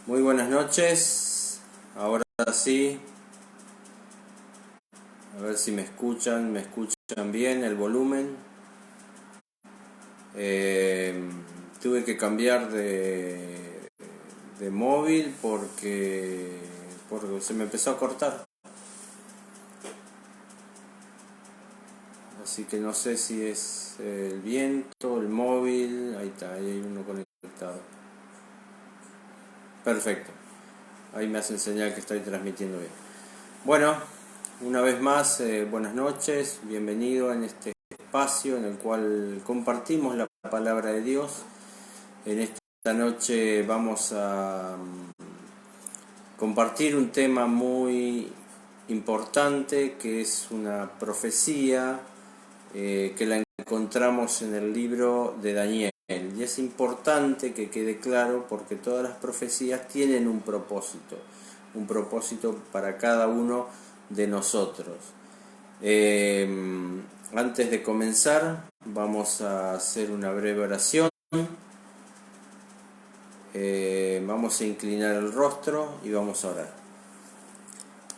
Muy buenas noches, ahora sí, a ver si me escuchan bien el volumen. Eh, Tuve que cambiar de móvil porque se me empezó a cortar, así que no sé si es el viento, el móvil. Ahí está, ahí hay uno conectado. Perfecto, ahí me hacen señal que estoy transmitiendo bien. Bueno, una vez más, buenas noches, bienvenido en este espacio en el cual compartimos la palabra de Dios. En esta noche vamos a compartir un tema muy importante, que es una profecía que la encontramos en el libro de Daniel. Y es importante que quede claro porque todas las profecías tienen un propósito para cada uno de nosotros. Antes de comenzar, vamos a hacer una breve oración. Vamos a inclinar el rostro y vamos a orar.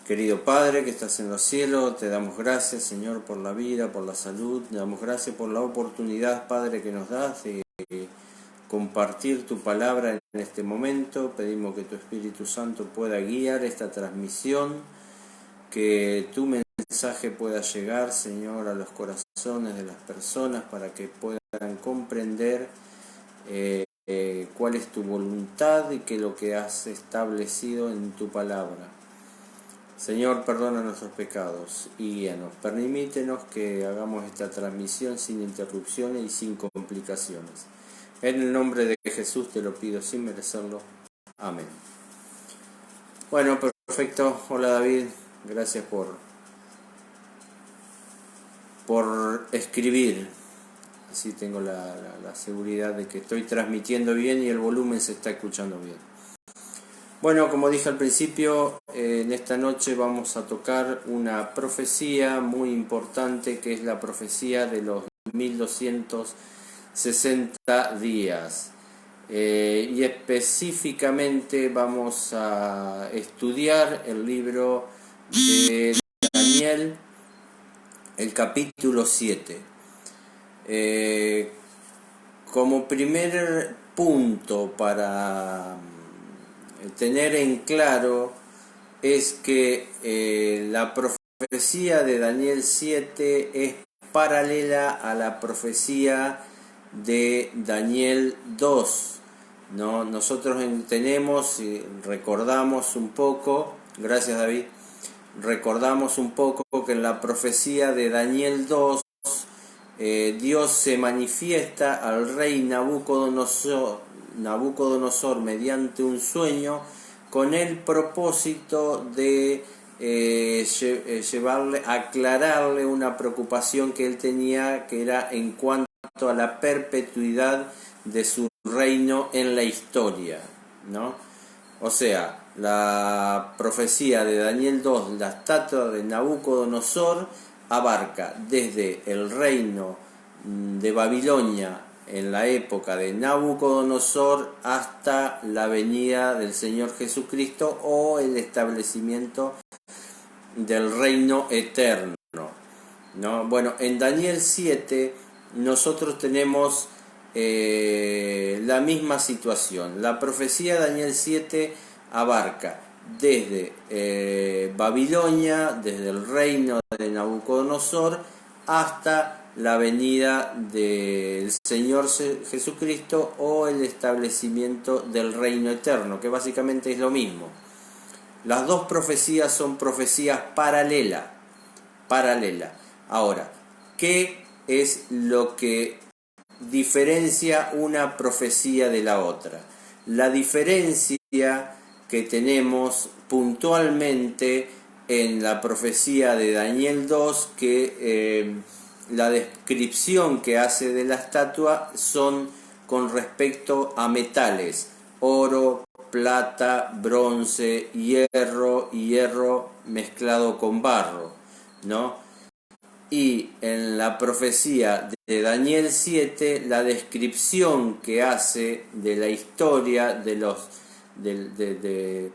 Querido Padre que estás en los cielos, te damos gracias, Señor, por la vida, por la salud. Te damos gracias por la oportunidad, Padre, que nos das de compartir tu palabra en este momento. Pedimos que tu Espíritu Santo pueda guiar esta transmisión, que tu mensaje pueda llegar, Señor, a los corazones de las personas para que puedan comprender cuál es tu voluntad y qué es lo que has establecido en tu palabra. Señor, perdona nuestros pecados y guíanos. Permítenos que hagamos esta transmisión sin interrupciones y sin complicaciones. En el nombre de Jesús te lo pido sin merecerlo. Amén. Bueno, perfecto. Hola David. Gracias por escribir. Así tengo la seguridad de que estoy transmitiendo bien y el volumen se está escuchando bien. Bueno, como dije al principio, en esta noche vamos a tocar una profecía muy importante, que es la profecía de los 1260 días. Y específicamente vamos a estudiar el libro de Daniel, el capítulo 7. Como primer punto para tener en claro es que la profecía de Daniel 7 es paralela a la profecía de Daniel 2, ¿no? Nosotros tenemos y recordamos un poco, gracias David, recordamos un poco que en la profecía de Daniel 2 Dios se manifiesta al rey Nabucodonosor mediante un sueño con el propósito de aclararle una preocupación que él tenía, que era en cuanto a la perpetuidad de su reino en la historia, ¿no? O sea, la profecía de Daniel 2, la estatua de Nabucodonosor, abarca desde el reino de Babilonia en la época de Nabucodonosor hasta la venida del Señor Jesucristo o el establecimiento del reino eterno, ¿no? Bueno, en Daniel 7 nosotros tenemos la misma situación. La profecía de Daniel 7 abarca desde Babilonia, desde el reino de Nabucodonosor, hasta la venida del Señor Jesucristo o el establecimiento del reino eterno, que básicamente es lo mismo. Las dos profecías son profecías paralelas. Ahora, ¿qué es lo que diferencia una profecía de la otra? La diferencia que tenemos puntualmente en la profecía de Daniel 2, que la descripción que hace de la estatua son con respecto a metales: oro, plata, bronce, hierro mezclado con barro, ¿no? Y en la profecía de Daniel 7, la descripción que hace de la historia de los de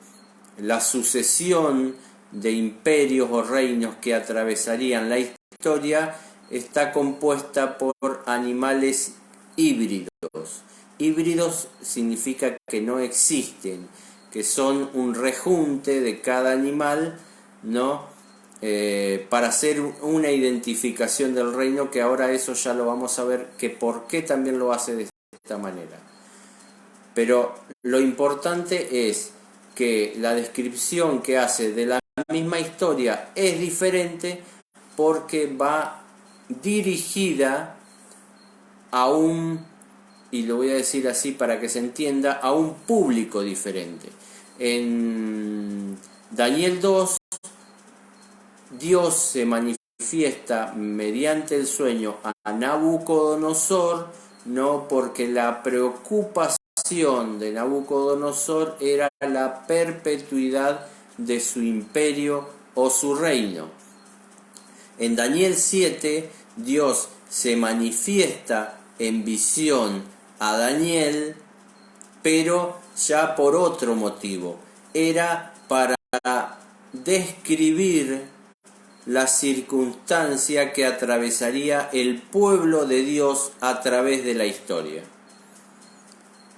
la sucesión de imperios o reinos que atravesarían la historia, está compuesta por animales híbridos. Híbridos significa que no existen, que son un rejunte de cada animal, ¿no? Para hacer una identificación del reino, que ahora eso ya lo vamos a ver, que por qué también lo hace de esta manera. Pero lo importante es que la descripción que hace de la misma historia es diferente porque va dirigida a un, y lo voy a decir así para que se entienda, a un público diferente. En Daniel 2, Dios se manifiesta mediante el sueño a Nabucodonosor, no porque la preocupación de Nabucodonosor era la perpetuidad de su imperio o su reino. En Daniel 7, Dios se manifiesta en visión a Daniel, pero ya por otro motivo. Era para describir la circunstancia que atravesaría el pueblo de Dios a través de la historia.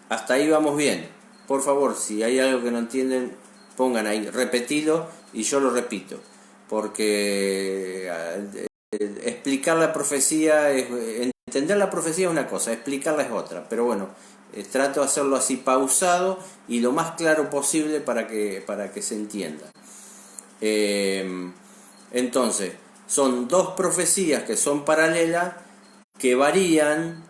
Hasta ahí vamos bien. Por favor, si hay algo que no entienden, pongan ahí, repetilo y yo lo repito. Porque explicar la profecía, entender la profecía es una cosa, explicarla es otra. Pero bueno, trato de hacerlo así pausado y lo más claro posible para que se entienda. Entonces, son dos profecías que son paralelas, que varían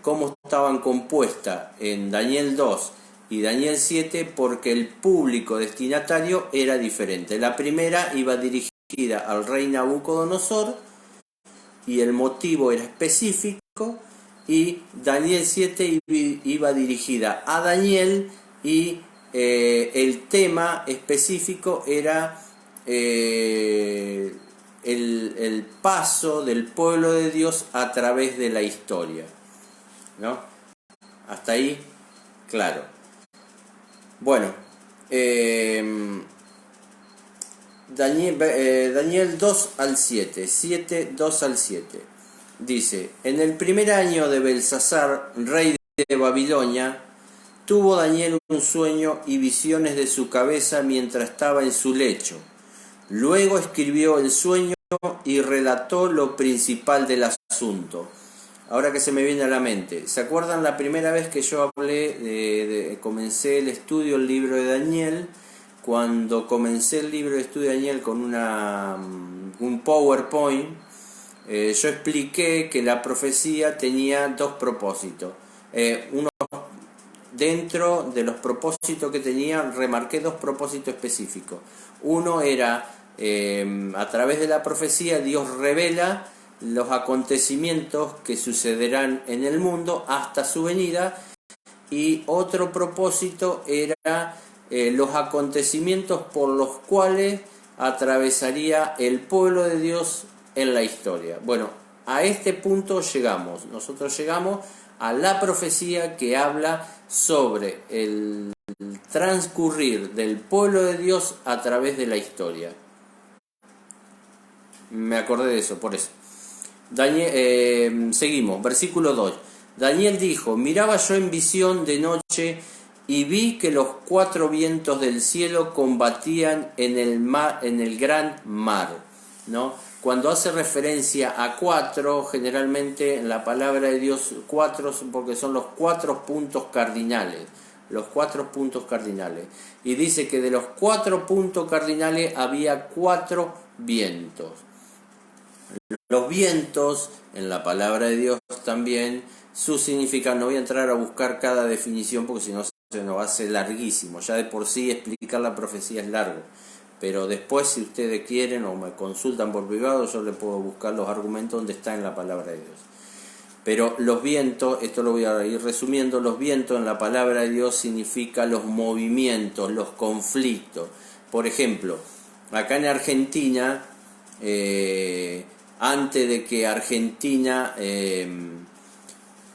cómo estaban compuestas en Daniel 2 y Daniel 7, porque el público destinatario era diferente. La primera iba dirigida al rey Nabucodonosor y el motivo era específico, y Daniel 7 iba dirigida a Daniel y el tema específico era el paso del pueblo de Dios a través de la historia, ¿no? Hasta ahí, claro. Bueno, Daniel 2 al 7, 2 al 7, dice: en el primer año de Belsasar, rey de Babilonia, tuvo Daniel un sueño y visiones de su cabeza mientras estaba en su lecho. Luego escribió el sueño y relató lo principal del asunto. Ahora que se me viene a la mente, ¿se acuerdan la primera vez que yo hablé comencé el estudio del libro de Daniel? Cuando comencé el libro de estudio de Daniel con un PowerPoint, yo expliqué que la profecía tenía dos propósitos. Uno, dentro de los propósitos que tenía, remarqué dos propósitos específicos. Uno era, a través de la profecía, Dios revela los acontecimientos que sucederán en el mundo hasta su venida, y otro propósito era los acontecimientos por los cuales atravesaría el pueblo de Dios en la historia. Bueno, a este punto llegamos. Nosotros llegamos a la profecía que habla sobre el transcurrir del pueblo de Dios a través de la historia. Me acordé de eso, por eso. Seguimos, versículo 2. Daniel dijo: miraba yo en visión de noche y vi que los cuatro vientos del cielo combatían en el mar, en el gran mar, ¿no? Cuando hace referencia a cuatro, generalmente en la palabra de Dios cuatro, porque son los 4 puntos cardinales, los 4 puntos cardinales. Y dice que de los 4 puntos cardinales había 4 vientos. Los vientos, en la palabra de Dios también, su significado, no voy a entrar a buscar cada definición porque si no se nos hace larguísimo. Ya de por sí explicar la profecía es largo. Pero después, si ustedes quieren o me consultan por privado, yo les puedo buscar los argumentos donde está en la palabra de Dios. Pero los vientos, esto lo voy a ir resumiendo, los vientos en la palabra de Dios significa los movimientos, los conflictos. Por ejemplo, acá en Argentina, antes de que Argentina,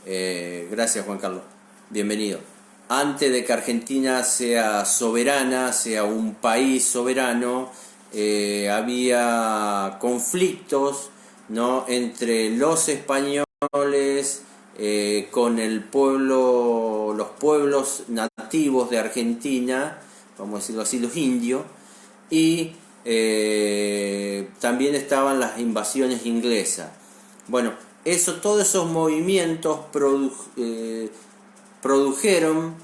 gracias Juan Carlos, Bienvenido. Antes de que Argentina sea soberana, sea un país soberano, había conflictos, ¿no?, entre los españoles con el pueblo, los pueblos nativos de Argentina, vamos a decirlo así, los indios, y también estaban las invasiones inglesas. Bueno, todos esos movimientos produjeron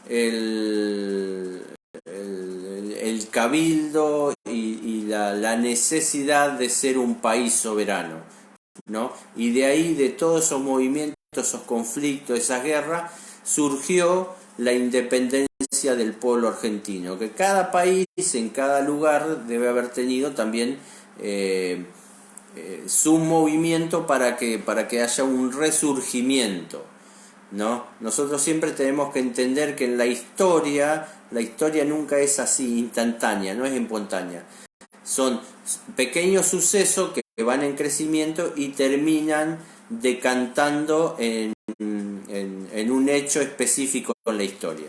el cabildo y la necesidad de ser un país soberano, ¿no? Y de ahí, de todos esos movimientos, esos conflictos, esas guerras, surgió la independencia del pueblo argentino, que cada país, en cada lugar, debe haber tenido también su movimiento para que haya un resurgimiento, ¿no? Nosotros siempre tenemos que entender que en la historia nunca es así instantánea, no es espontánea. Son pequeños sucesos que van en crecimiento y terminan decantando en un hecho específico en la historia.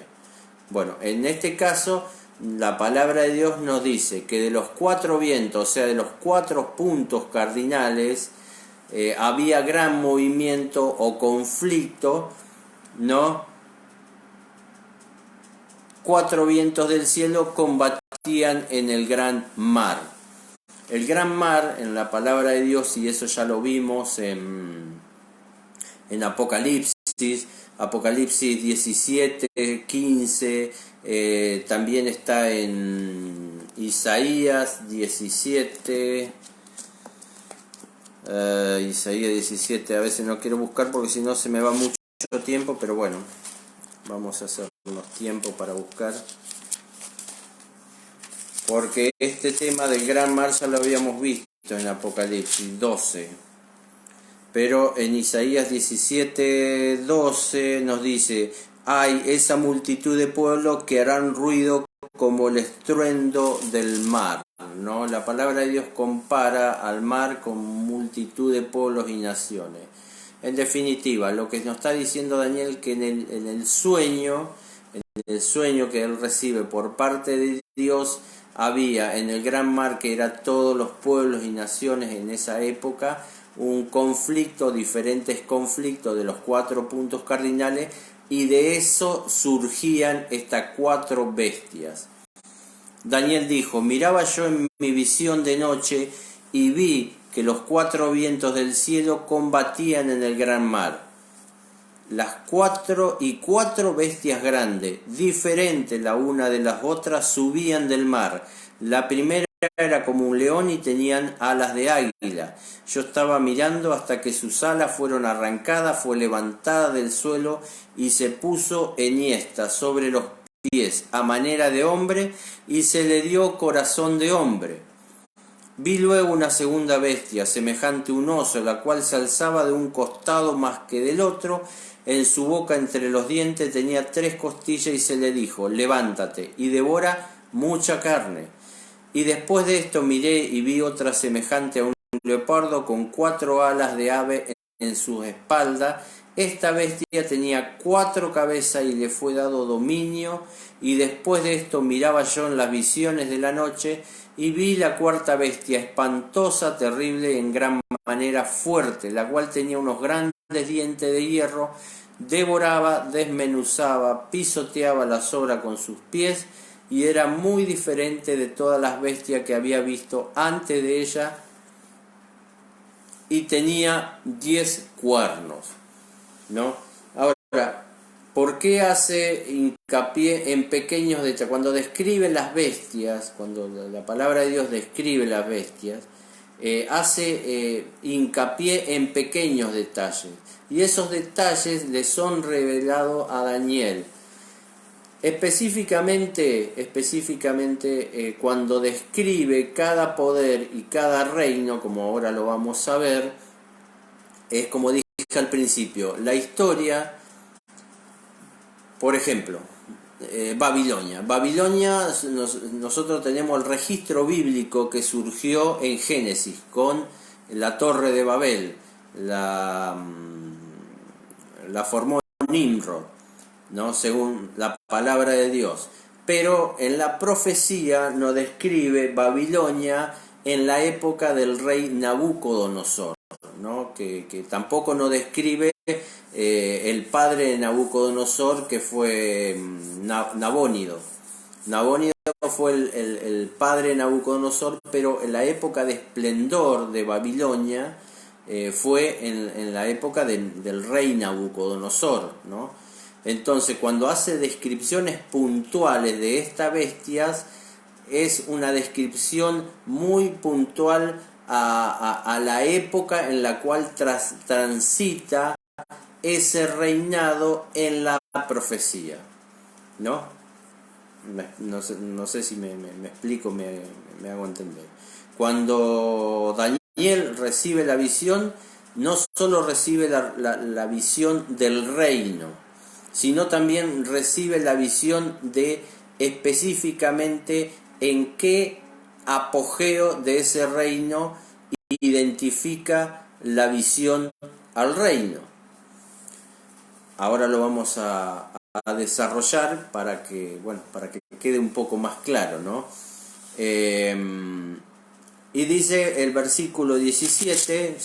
Bueno, en este caso, la palabra de Dios nos dice que de los 4 vientos, o sea, de los 4 puntos cardinales, había gran movimiento o conflicto, ¿no? 4 vientos del cielo combatían en el gran mar. El gran mar, en la palabra de Dios, y eso ya lo vimos en Apocalipsis 17, 15, también está en Isaías 17, Isaías 17, a veces no quiero buscar porque si no se me va mucho tiempo, pero bueno, vamos a hacer unos tiempos para buscar, porque este tema del gran mar ya lo habíamos visto en Apocalipsis 12, pero en Isaías 17, 12 nos dice: hay esa multitud de pueblos que harán ruido como el estruendo del mar, ¿no? La palabra de Dios compara al mar con multitud de pueblos y naciones. En definitiva, lo que nos está diciendo Daniel, que en el sueño que él recibe por parte de Dios, había en el gran mar, que era todos los pueblos y naciones en esa época, un conflicto, diferentes conflictos de los 4 puntos cardinales, y de eso surgían estas 4 bestias. Daniel dijo: miraba yo en mi visión de noche y vi que los 4 vientos del cielo combatían en el gran mar. Las 4 bestias grandes, diferentes la una de las otras, subían del mar. La primera era como un león y tenían alas de águila. Yo estaba mirando hasta que sus alas fueron arrancadas, fue levantada del suelo y se puso enhiesta sobre los pies a manera de hombre, y se le dio corazón de hombre. Vi luego una segunda bestia, semejante a un oso, la cual se alzaba de un costado más que del otro. En su boca, entre los dientes, tenía 3 costillas, y se le dijo: levántate y devora mucha carne. Y después de esto miré y vi otra semejante a un leopardo, con 4 alas de ave en su espalda. Esta bestia tenía 4 cabezas y le fue dado dominio. Y después de esto miraba yo en las visiones de la noche, y vi la 4ª bestia, espantosa, terrible, en gran manera fuerte, la cual tenía unos grandes dientes de hierro, devoraba, desmenuzaba, pisoteaba la sobra con sus pies, y era muy diferente de todas las bestias que había visto antes de ella, y tenía 10 cuernos, ¿no? Ahora, ¿por qué hace hincapié en pequeños detalles? Cuando describe las bestias, cuando la palabra de Dios describe las bestias, hace hincapié en pequeños detalles. Y esos detalles le son revelados a Daniel. Específicamente, cuando describe cada poder y cada reino, como ahora lo vamos a ver, es como dije al principio, la historia. Por ejemplo, Babilonia. Nosotros tenemos el registro bíblico que surgió en Génesis con la Torre de Babel. La formó Nimrod, ¿no? Según la palabra de Dios. Pero en la profecía nos describe Babilonia en la época del rey Nabucodonosor, ¿no? Que tampoco nos describe el padre de Nabucodonosor, que fue Nabónido. Nabónido fue el padre de Nabucodonosor, pero en la época de esplendor de Babilonia fue en la época del rey Nabucodonosor, ¿no? Entonces, cuando hace descripciones puntuales de estas bestias, es una descripción muy puntual a la época en la cual transita ese reinado en la profecía, ¿no? No sé si me explico, me hago entender. Cuando Daniel recibe la visión, no solo recibe la visión del reino, sino también recibe la visión de específicamente en qué apogeo de ese reino identifica la visión al reino. Ahora lo vamos a desarrollar para que quede un poco más claro, ¿no? Y dice el versículo 17,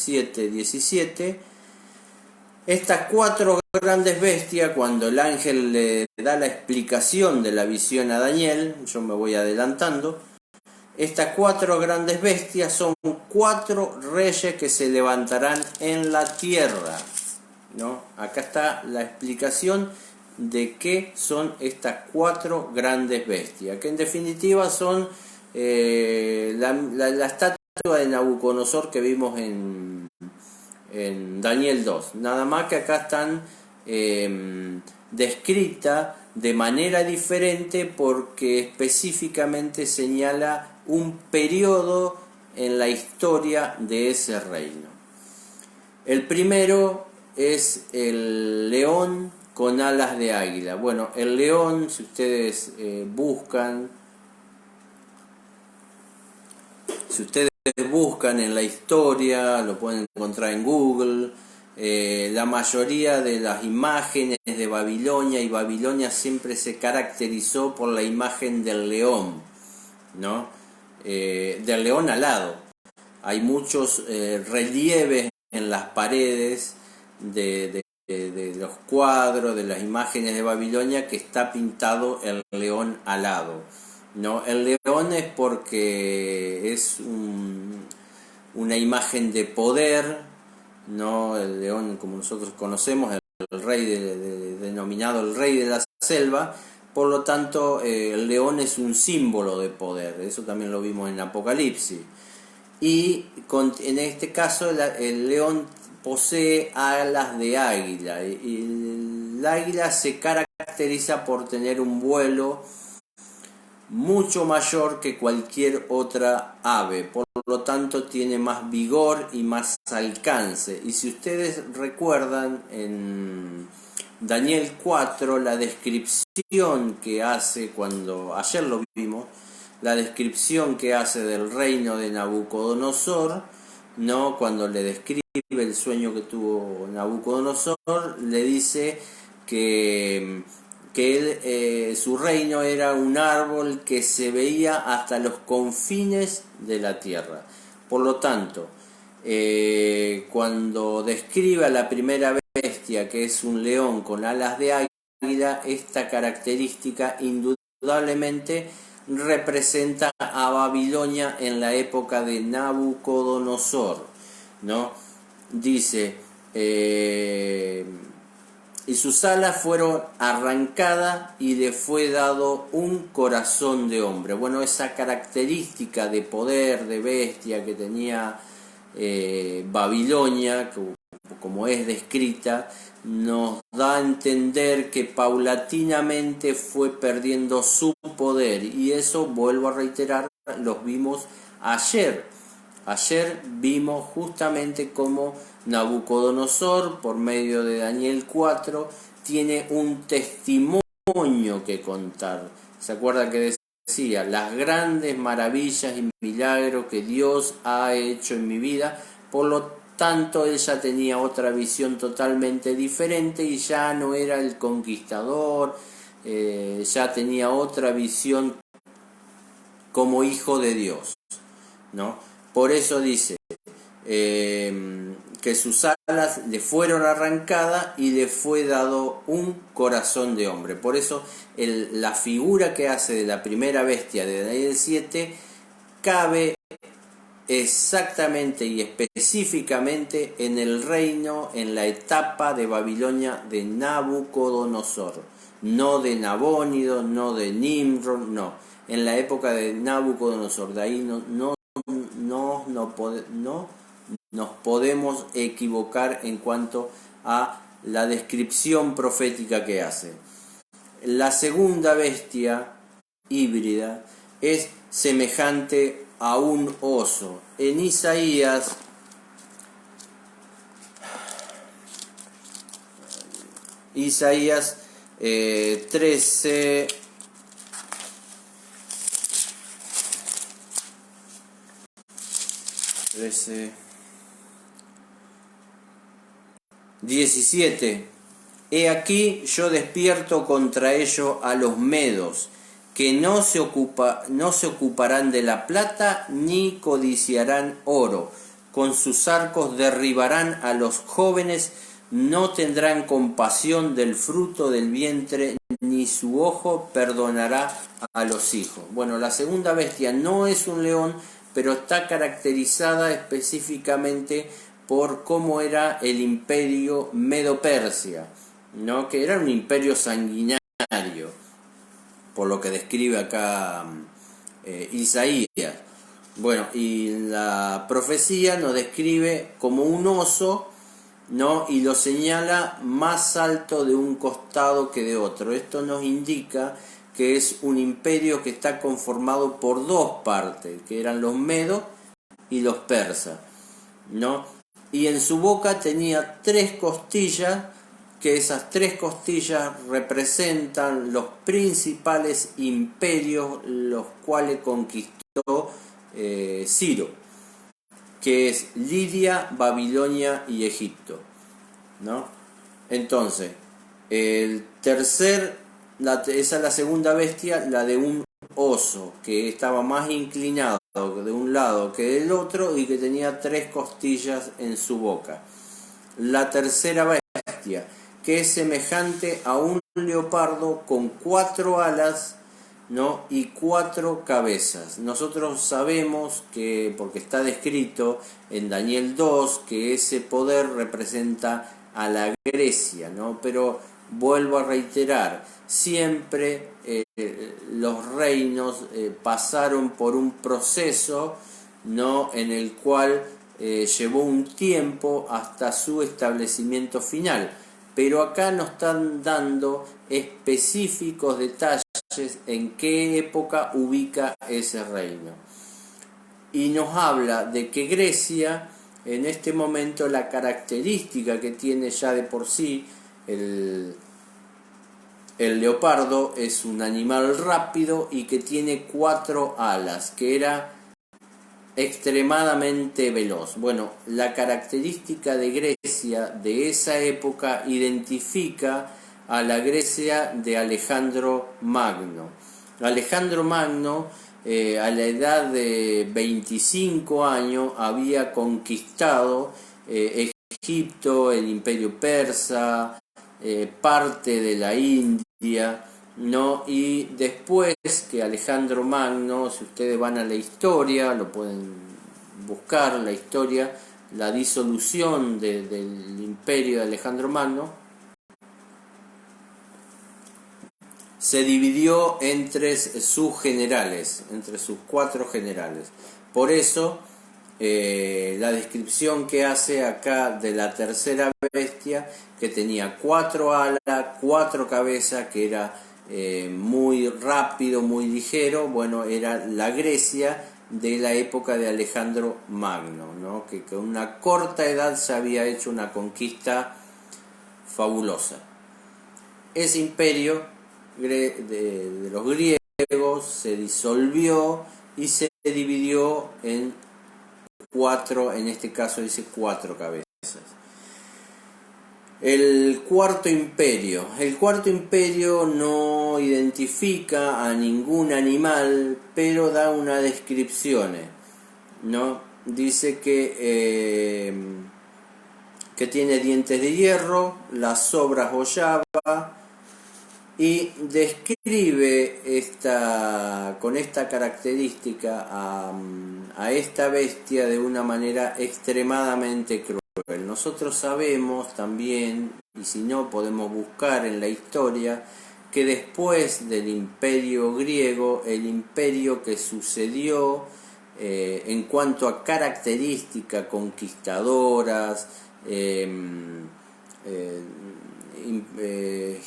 estas 4 grandes bestias, cuando el ángel le da la explicación de la visión a Daniel, yo me voy adelantando, estas 4 grandes bestias son 4 reyes que se levantarán en la tierra, ¿no? Acá está la explicación de qué son estas 4 grandes bestias, que en definitiva son la estatua de Nabucodonosor que vimos en Daniel 2. Nada más que acá están descritas de manera diferente porque específicamente señala un periodo en la historia de ese reino. El primero es el león con alas de águila. Bueno, el león, si ustedes buscan en la historia, lo pueden encontrar en Google. La mayoría de las imágenes de Babilonia, y Babilonia siempre se caracterizó por la imagen del león, ¿no? Del león alado. Hay muchos relieves en las paredes de los cuadros, de las imágenes de Babilonia, que está pintado el león alado, ¿no? El león es porque es una imagen de poder, ¿no? El león, como nosotros conocemos, el rey denominado el rey de la selva. Por lo tanto, el león es un símbolo de poder. Eso también lo vimos en Apocalipsis. Y en este caso el león posee alas de águila. Y el águila se caracteriza por tener un vuelo mucho mayor que cualquier otra ave, por lo tanto tiene más vigor y más alcance. Y si ustedes recuerdan, en Daniel 4, la descripción que hace, cuando ayer lo vimos, la descripción que hace del reino de Nabucodonosor, ¿no? Cuando le describe el sueño que tuvo Nabucodonosor, le dice que su reino era un árbol que se veía hasta los confines de la tierra. Por lo tanto, cuando describe a la primera bestia, que es un león con alas de águila, esta característica indudablemente representa a Babilonia en la época de Nabucodonosor, ¿no? Dice, y sus alas fueron arrancadas y le fue dado un corazón de hombre. Bueno, esa característica de poder, de bestia que tenía Babilonia, como es descrita, nos da a entender que paulatinamente fue perdiendo su poder. Y eso, vuelvo a reiterar, los vimos ayer. Ayer vimos justamente cómo Nabucodonosor, por medio de Daniel 4, tiene un testimonio que contar. ¿Se acuerda que decía? Las grandes maravillas y milagros que Dios ha hecho en mi vida. Por lo tanto, él ya tenía otra visión totalmente diferente y ya no era el conquistador, ya tenía otra visión como hijo de Dios, ¿no? Por eso dice que sus alas le fueron arrancadas y le fue dado un corazón de hombre. Por eso la figura que hace de la primera bestia de Daniel 7 cabe exactamente y específicamente en el reino, en la etapa de Babilonia de Nabucodonosor, no de Nabónido, no de Nimrod, no, en la época de Nabucodonosor. De ahí no nos podemos equivocar en cuanto a la descripción profética que hace. La segunda bestia híbrida es semejante a un oso. En Isaías 13 17. He aquí yo despierto contra ello a los medos, que no se ocuparán de la plata ni codiciarán oro. Con sus arcos derribarán a los jóvenes, no tendrán compasión del fruto del vientre, ni su ojo perdonará a los hijos. Bueno, la segunda bestia no es un león, pero está caracterizada específicamente por cómo era el imperio Medo-Persia, ¿no? Que era un imperio sanguinario, por lo que describe acá Isaías. Bueno, y la profecía nos describe como un oso, ¿no? Y lo señala más alto de un costado que de otro. Esto nos indica que es un imperio que está conformado por dos partes, que eran los medos y los persas, ¿no? Y en su boca tenía 3 costillas, que esas 3 costillas representan los principales imperios los cuales conquistó Ciro, que es Lidia, Babilonia y Egipto, ¿no? Entonces, esa es la segunda bestia, la de un oso, que estaba más inclinado de un lado que del otro y que tenía 3 costillas en su boca. La tercera bestia, que es semejante a un leopardo con 4 alas, ¿no? Y 4 cabezas. Nosotros sabemos que, porque está descrito en Daniel 2, que ese poder representa a la Grecia, ¿no? Pero vuelvo a reiterar, siempre los reinos pasaron por un proceso, ¿no? En el cual llevó un tiempo hasta su establecimiento final. Pero acá nos están dando específicos detalles en qué época ubica ese reino. Y nos habla de que Grecia, en este momento, la característica que tiene ya de por sí el leopardo es un animal rápido y que tiene 4 alas, que era extremadamente veloz. Bueno, la característica de Grecia de esa época identifica a la Grecia de Alejandro Magno. Alejandro Magno, a la edad de 25 años, había conquistado Egipto, el imperio persa, parte de la India, ¿no? Y después que Alejandro Magno, si ustedes van a la historia, lo pueden buscar, la historia, la disolución del imperio de Alejandro Magno, se dividió entre sus generales, entre sus 4 generales. Por eso, la descripción que hace acá de la tercera bestia, que tenía 4 alas, 4 cabezas, que era muy rápido, muy ligero, bueno, era la Grecia de la época de Alejandro Magno, ¿no? Que con una corta edad se había hecho una conquista fabulosa. Ese imperio de los griegos se disolvió y se dividió en 4, en este caso dice 4 cabezas. El cuarto imperio. El cuarto imperio no identifica a ningún animal, pero da unas descripciones, ¿no? Dice que tiene dientes de hierro, las sobras hollaba, y describe con esta característica a esta bestia de una manera extremadamente cruel. Nosotros sabemos también, y si no podemos buscar en la historia, que después del imperio griego, el imperio que sucedió en cuanto a características conquistadoras,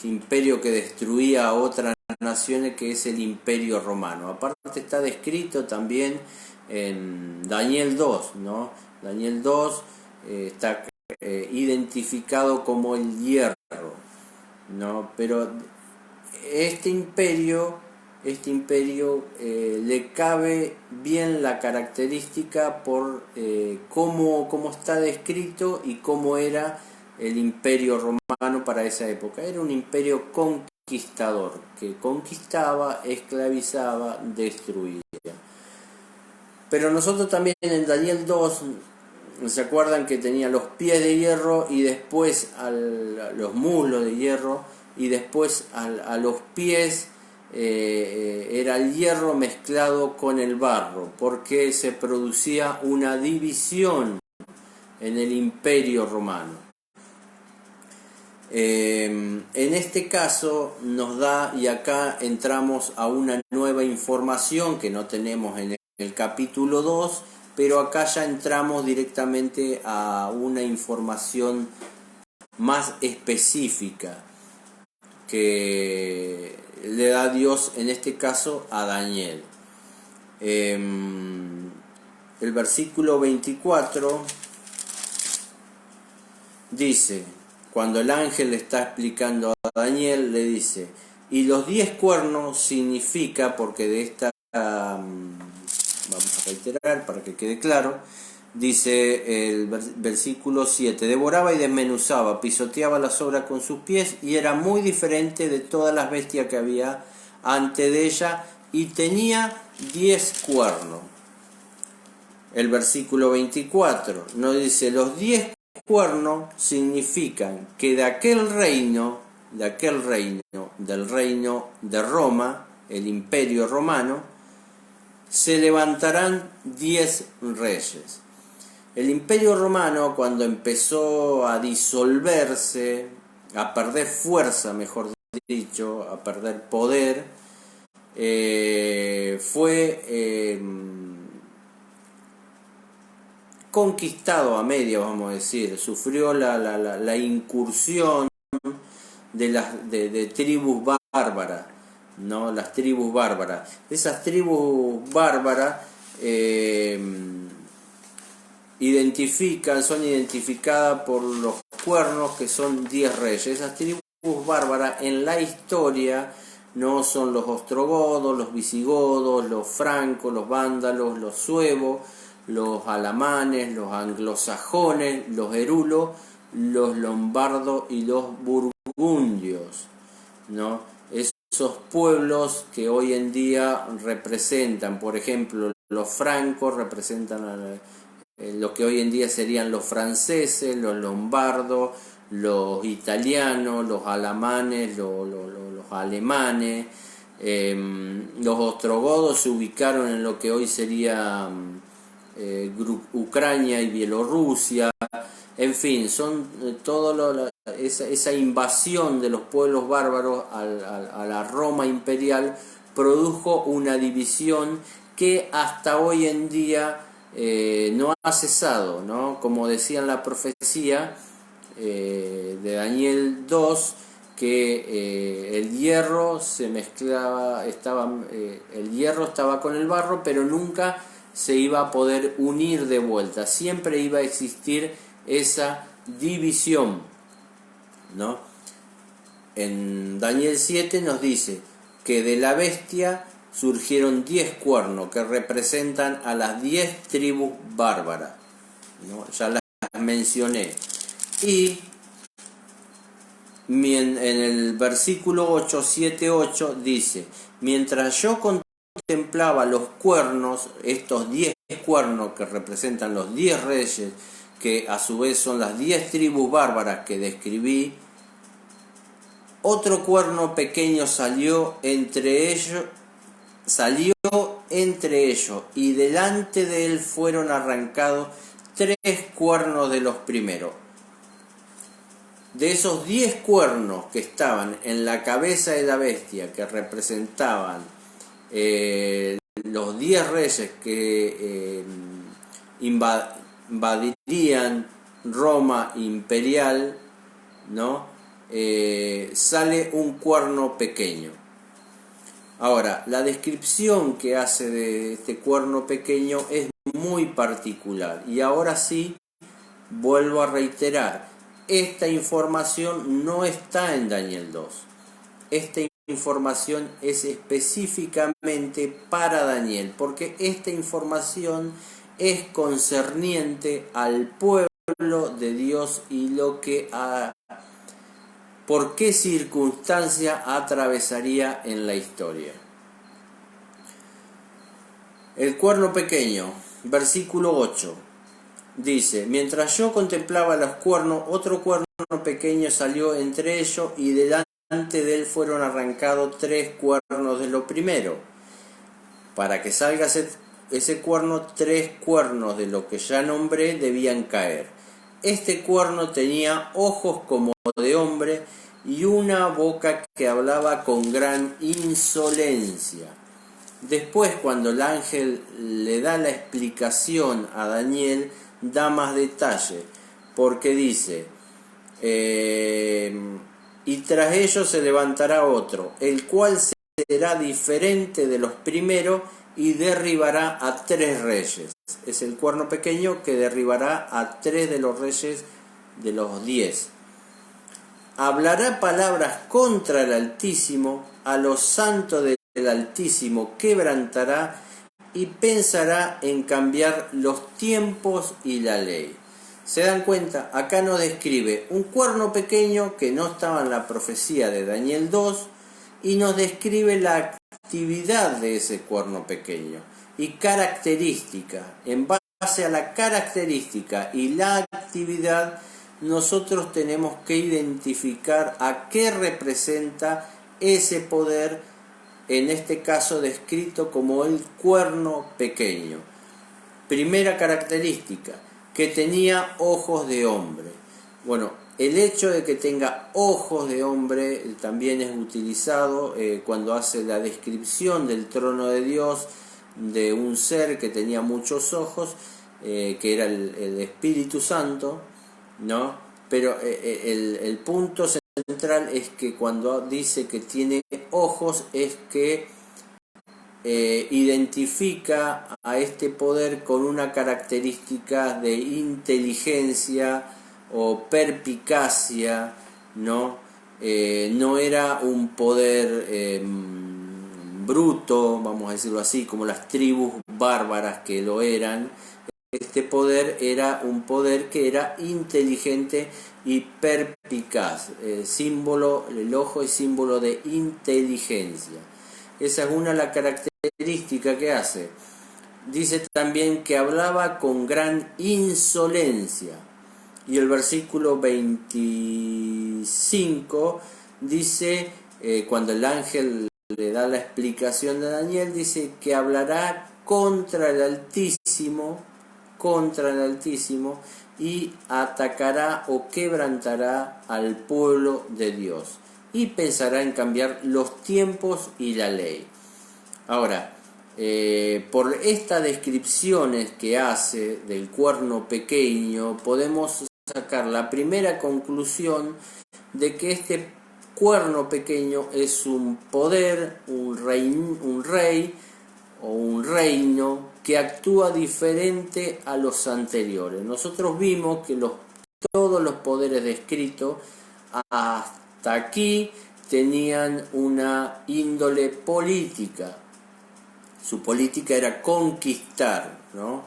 imperio que destruía a otras naciones, que es el Imperio Romano. Aparte está descrito también en Daniel 2, ¿no? Daniel 2 está identificado como el hierro, ¿no? Pero este imperio le cabe bien la característica por cómo está descrito y cómo era el imperio romano para esa época. Era un imperio conquistador, que conquistaba, esclavizaba, destruía. Pero nosotros también en Daniel 2, ¿se acuerdan que tenía los pies de hierro y después los muslos de hierro, y después a los pies era el hierro mezclado con el barro, porque se producía una división en el imperio romano? En este caso nos da, y acá entramos a una nueva información que no tenemos en el capítulo 2, pero acá ya entramos directamente a una información más específica que le da Dios, en este caso a Daniel. El versículo 24 dice, cuando el ángel le está explicando a Daniel, le dice, y los 10 cuernos significa, porque de esta vamos a reiterar para que quede claro, dice el versículo 7, devoraba y desmenuzaba, pisoteaba las obras con sus pies, y era muy diferente de todas las bestias que había ante de ella, y tenía 10 cuernos. El versículo 24 nos dice, los 10 cuernos significan que del reino de Roma, el imperio romano, se levantarán 10 reyes. El imperio romano, cuando empezó a disolverse, a perder fuerza, mejor dicho, a perder poder, fue conquistado a media, vamos a decir, sufrió la incursión de tribus bárbaras, ¿no? Las tribus bárbaras. Esas tribus bárbaras son identificadas por los cuernos, que son 10 reyes. Esas tribus bárbaras en la historia no son los ostrogodos, los visigodos, los francos, los vándalos, los suevos, los alamanes, los anglosajones, los herulos, los lombardos y los burgundios, ¿no? Esos pueblos que hoy en día representan, por ejemplo, los francos representan lo que hoy en día serían los franceses, los lombardos, los italianos, los alamanes, los alemanes. Los ostrogodos se ubicaron en lo que hoy sería Ucrania y Bielorrusia. En fin, son esa invasión de los pueblos bárbaros a la Roma imperial produjo una división que hasta hoy en día no ha cesado, ¿no? Como decía en la profecía de Daniel 2, que el hierro se mezclaba, el hierro estaba con el barro, pero nunca se iba a poder unir de vuelta, siempre iba a existir esa división, ¿no? En Daniel 7 nos dice que de la bestia surgieron 10 cuernos que representan a las 10 tribus bárbaras, ¿no? Ya las mencioné. Y en el versículo 8, 7, 8 dice: mientras yo contemplaba los cuernos, estos 10 cuernos que representan los 10 reyes, que a su vez son las 10 tribus bárbaras que describí, otro cuerno pequeño salió entre ellos, y delante de él fueron arrancados 3 cuernos de los primeros. De esos 10 cuernos que estaban en la cabeza de la bestia, que representaban los 10 reyes que invadirían Roma imperial, ¿no? Sale un cuerno pequeño. Ahora, la descripción que hace de este cuerno pequeño es muy particular. Y ahora sí, vuelvo a reiterar, esta información no está en Daniel 2. Esta información es específicamente para Daniel, porque esta información es concerniente al pueblo de Dios y por qué circunstancia atravesaría en la historia. El cuerno pequeño, versículo 8. Dice: mientras yo contemplaba los cuernos, otro cuerno pequeño salió entre ellos, y delante de él fueron arrancados 3 cuernos de lo primero. Para que salga ese cuerno, 3 cuernos de lo que ya nombré debían caer. Este cuerno tenía ojos como de hombre y una boca que hablaba con gran insolencia. Después, cuando el ángel le da la explicación a Daniel, da más detalle, porque dice: y tras ellos se levantará otro, el cual será diferente de los primeros y derribará a 3 reyes. Es el cuerno pequeño que derribará a 3 de los reyes de los 10. Hablará palabras contra el Altísimo, a los santos del Altísimo quebrantará, y pensará en cambiar los tiempos y la ley. ¿Se dan cuenta? Acá nos describe un cuerno pequeño que no estaba en la profecía de Daniel 2, y nos describe la actividad de ese cuerno pequeño y característica. En base a la característica y la actividad, nosotros tenemos que identificar a qué representa ese poder, en este caso descrito como el cuerno pequeño. Primera característica, que tenía ojos de hombre. Bueno, el hecho de que tenga ojos de hombre también es utilizado cuando hace la descripción del trono de Dios, de un ser que tenía muchos ojos, que era el Espíritu Santo, ¿no? Pero el punto central es que cuando dice que tiene ojos, es que identifica a este poder con una característica de inteligencia o perspicacia, ¿no? No era un poder bruto, vamos a decirlo así, como las tribus bárbaras que lo eran. Este poder era un poder que era inteligente y perspicaz. El ojo es símbolo de inteligencia. Esa es una de las características que hace. Dice también que hablaba con gran insolencia. Y el versículo 25 dice, cuando el ángel le da la explicación de Daniel, dice que hablará contra el Altísimo, y atacará o quebrantará al pueblo de Dios, y pensará en cambiar los tiempos y la ley. Ahora, por estas descripciones que hace del cuerno pequeño, podemos sacar la primera conclusión de que este cuerno pequeño es un poder, un rey o un reino que actúa diferente a los anteriores. Nosotros vimos que todos los poderes descritos hasta aquí tenían una índole política. Su política era conquistar, ¿no?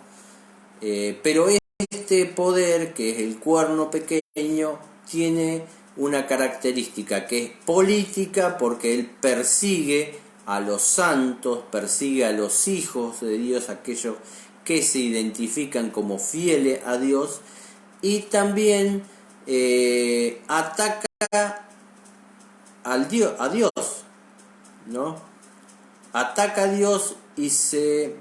Pero este poder, que es el cuerno pequeño, tiene una característica que es política, porque él persigue a los santos, persigue a los hijos de Dios, aquellos que se identifican como fieles a Dios, y también ataca a Dios, ¿no? Ataca a Dios y se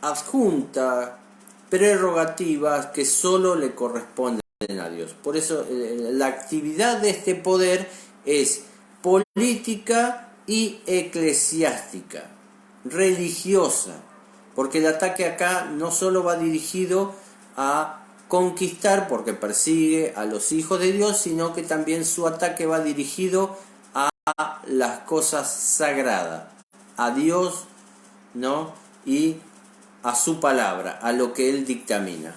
adjunta prerrogativas que solo le corresponden a Dios. Por eso la actividad de este poder es política y eclesiástica, religiosa, porque el ataque acá no solo va dirigido a conquistar, porque persigue a los hijos de Dios, sino que también su ataque va dirigido a las cosas sagradas, a Dios, ¿no? Y a su palabra, a lo que él dictamina.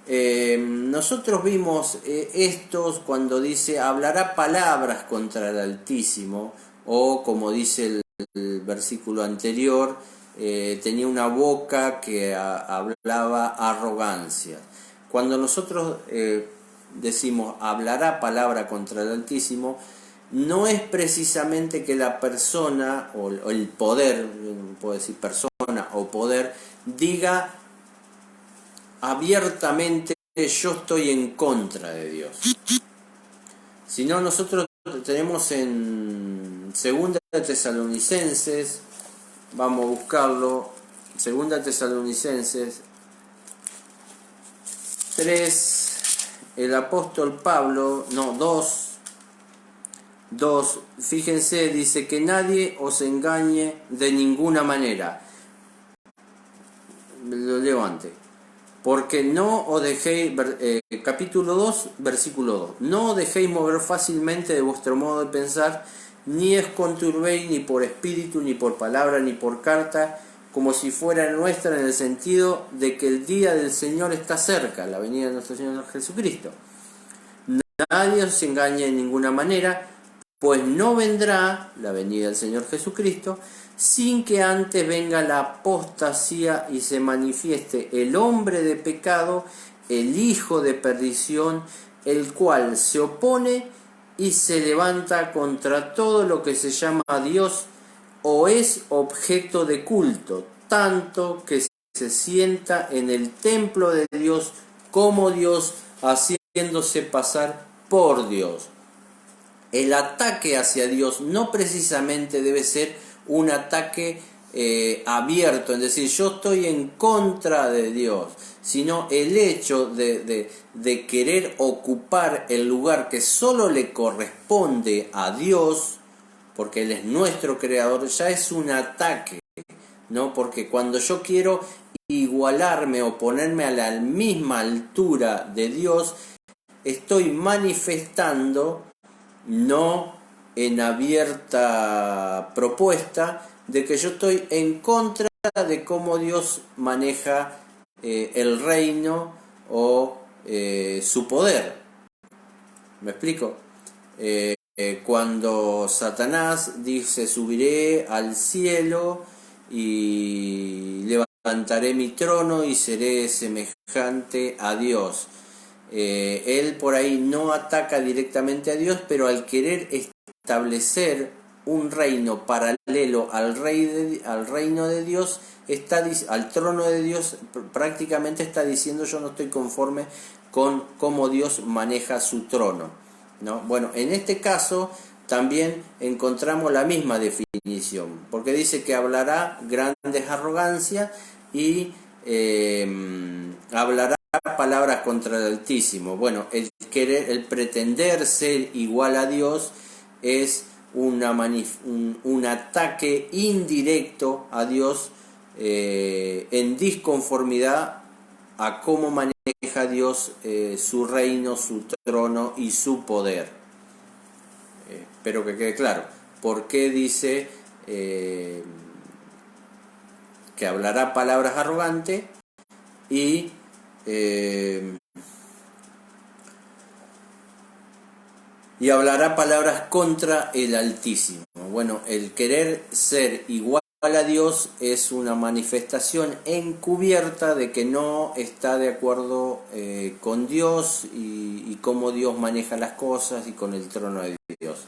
Nosotros vimos estos cuando dice hablará palabras contra el Altísimo, o como dice el versículo anterior, tenía una boca que hablaba arrogancia. Cuando nosotros decimos hablará palabra contra el Altísimo, no es precisamente que la persona o el poder, puedo decir persona o poder, diga abiertamente yo estoy en contra de Dios. Sino nosotros tenemos en 2 Tesalonicenses, vamos a buscarlo, 2 Tesalonicenses 3, el apóstol Pablo, 2, fíjense, dice que nadie os engañe de ninguna manera. Lo leo antes. Porque no os dejéis, capítulo 2, versículo 2, no os dejéis mover fácilmente de vuestro modo de pensar, ni os conturbéis ni por espíritu, ni por palabra, ni por carta, como si fuera nuestra, en el sentido de que el día del Señor está cerca, la venida de nuestro Señor Jesucristo. Nadie os engañe de ninguna manera, pues no vendrá la venida del Señor Jesucristo sin que antes venga la apostasía y se manifieste el hombre de pecado, el hijo de perdición, el cual se opone y se levanta contra todo lo que se llama a Dios o es objeto de culto, tanto que se sienta en el templo de Dios como Dios, haciéndose pasar por Dios. El ataque hacia Dios no precisamente debe ser un ataque abierto, es decir, yo estoy en contra de Dios, sino el hecho de querer ocupar el lugar que solo le corresponde a Dios, porque Él es nuestro creador, ya es un ataque, ¿no? Porque cuando yo quiero igualarme o ponerme a la misma altura de Dios, estoy manifestando, no en abierta propuesta, de que yo estoy en contra de cómo Dios maneja el reino o su poder. ¿Me explico? Cuando Satanás dice subiré al cielo y levantaré mi trono y seré semejante a Dios. Él por ahí no ataca directamente a Dios, pero al querer establecer un reino paralelo al reino de Dios, al trono de Dios, prácticamente está diciendo yo no estoy conforme con cómo Dios maneja su trono, ¿no? Bueno, en este caso también encontramos la misma definición, porque dice que hablará grandes arrogancias y hablará palabras contra el Altísimo. Bueno, el pretender ser igual a Dios es un ataque indirecto a Dios en disconformidad a cómo maneja Dios su reino, su trono y su poder. Espero que quede claro. ¿Por qué dice que hablará palabras arrogantes y hablará palabras contra el Altísimo? Bueno, el querer ser igual a Dios es una manifestación encubierta de que no está de acuerdo con Dios y cómo Dios maneja las cosas y con el trono de Dios.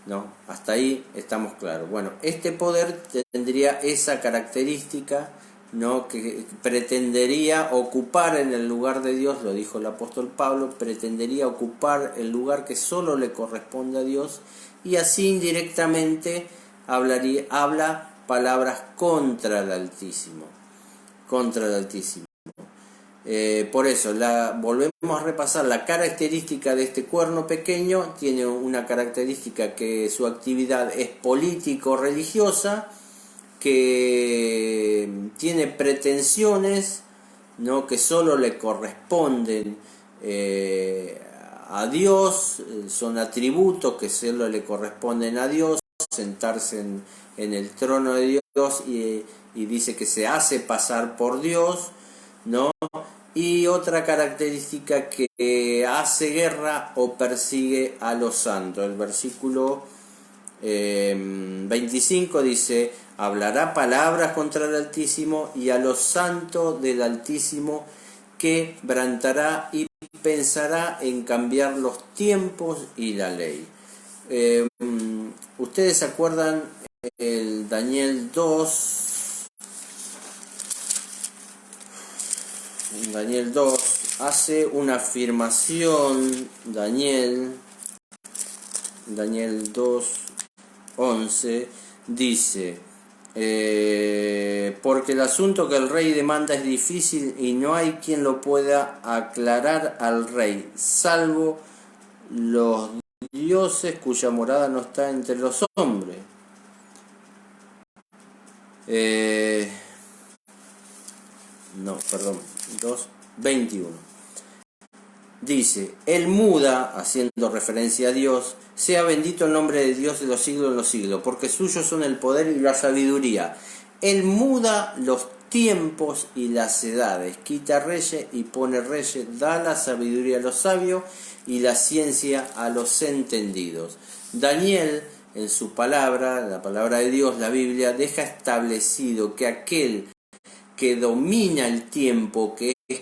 ¿No? Hasta ahí estamos claros. Bueno, este poder tendría esa característica, ¿no? Que pretendería ocupar en el lugar de Dios, lo dijo el apóstol Pablo, pretendería ocupar el lugar que solo le corresponde a Dios, y así indirectamente habla palabras contra el Altísimo, contra el Altísimo. Por eso, volvemos a repasar la característica de este cuerno pequeño. Tiene una característica que su actividad es político-religiosa, que tiene pretensiones, ¿no? Que solo le corresponden a Dios, son atributos que solo le corresponden a Dios, sentarse en el trono de Dios y dice que se hace pasar por Dios, ¿no? Y otra característica, que hace guerra o persigue a los santos. El versículo 25 dice: hablará palabras contra el Altísimo y a los santos del Altísimo quebrantará, y pensará en cambiar los tiempos y la ley. ¿Ustedes se acuerdan el Daniel 2? Daniel 2 hace una afirmación. Daniel 2:11 dice: porque el asunto que el rey demanda es difícil y no hay quien lo pueda aclarar al rey, salvo los dioses cuya morada no está entre los hombres. No, perdón, 2:21. Dice: él muda, haciendo referencia a Dios, sea bendito el nombre de Dios de los siglos, porque suyos son el poder y la sabiduría. Él muda los tiempos y las edades, quita reyes y pone reyes, da la sabiduría a los sabios y la ciencia a los entendidos. Daniel, en su palabra, la palabra de Dios, la Biblia, deja establecido que aquel que domina el tiempo, que es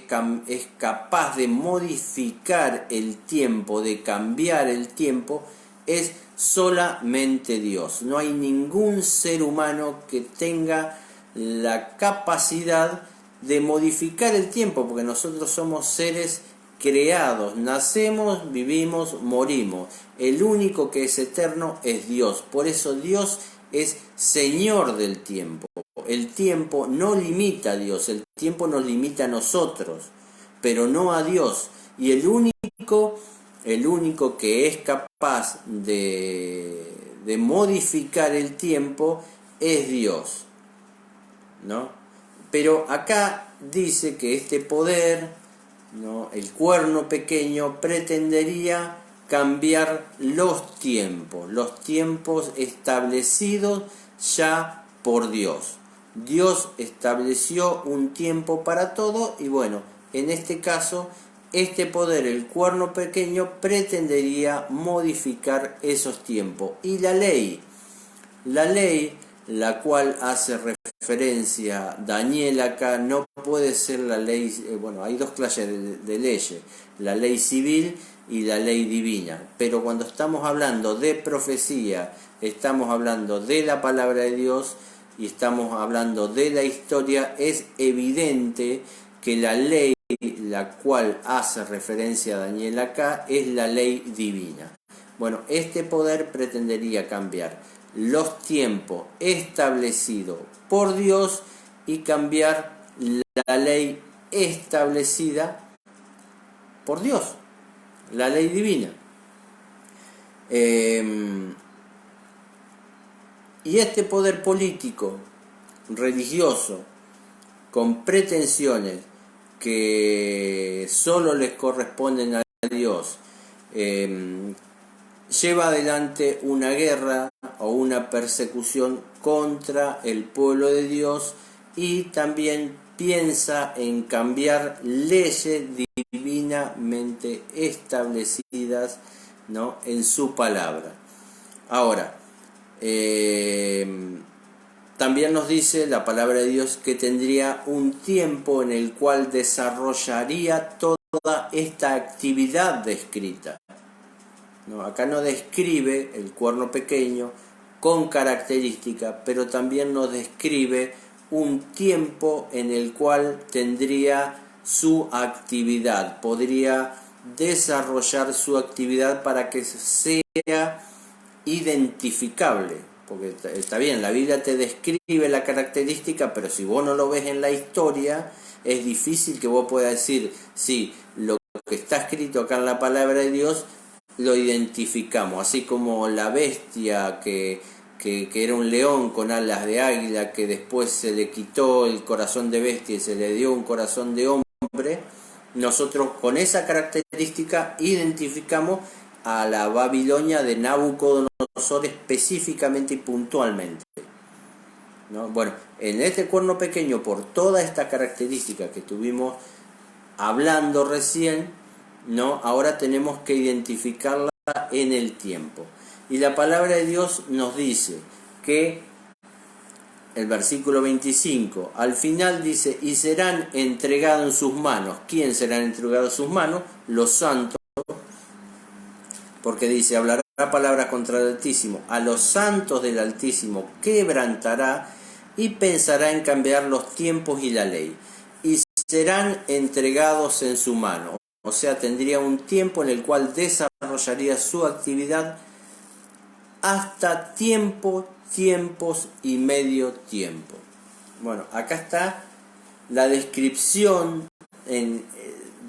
capaz de modificar el tiempo, de cambiar el tiempo, es solamente Dios. No hay ningún ser humano que tenga la capacidad de modificar el tiempo, porque nosotros somos seres creados, nacemos, vivimos, morimos. El único que es eterno es Dios. Por eso Dios es Señor del tiempo. El tiempo no limita a Dios, el tiempo nos limita a nosotros, pero no a Dios. Y el único que es capaz de modificar el tiempo es Dios, ¿no? Pero acá dice que este poder, ¿no? El cuerno pequeño, pretendería cambiar los tiempos establecidos ya por Dios. Dios estableció un tiempo para todo y bueno, en este caso, este poder, el cuerno pequeño, pretendería modificar esos tiempos. Y la ley, la cual hace referencia Daniel acá, no puede ser la ley, bueno, hay dos clases de leyes, la ley civil y la ley divina, pero cuando estamos hablando de profecía, estamos hablando de la palabra de Dios y estamos hablando de la historia, es evidente que la ley la cual hace referencia a Daniel acá es la ley divina. Bueno, este poder pretendería cambiar los tiempos establecidos por Dios y cambiar la ley establecida por Dios, la ley divina. Y este poder político, religioso, con pretensiones que solo les corresponden a Dios, lleva adelante una guerra o una persecución contra el pueblo de Dios y también piensa en cambiar leyes divinamente establecidas, ¿no? En su palabra. Ahora, también nos dice la palabra de Dios que tendría un tiempo en el cual desarrollaría toda esta actividad descrita. ¿No? Acá no describe el cuerno pequeño con característica, pero también nos describe un tiempo en el cual tendría su actividad, podría desarrollar su actividad para que sea identificable, porque está bien, la Biblia te describe la característica, pero si vos no lo ves en la historia, es difícil que vos puedas decir, sí, lo que está escrito acá en la palabra de Dios lo identificamos, así como la bestia que era un león con alas de águila, que después se le quitó el corazón de bestia y se le dio un corazón de hombre. Nosotros con esa característica identificamos a la Babilonia de Nabucodonosor específicamente y puntualmente, ¿no? Bueno, en este cuerno pequeño, por toda esta característica que estuvimos hablando recién, ¿no? Ahora tenemos que identificarla en el tiempo. Y la palabra de Dios nos dice que el versículo 25, al final dice, y serán entregados en sus manos. ¿Quién serán entregados en sus manos? Los santos, porque dice, hablará palabras contra el Altísimo. A los santos del Altísimo quebrantará y pensará en cambiar los tiempos y la ley. Y serán entregados en su mano. O sea, tendría un tiempo en el cual desarrollaría su actividad hasta tiempos y medio tiempo. Bueno, acá está la descripción en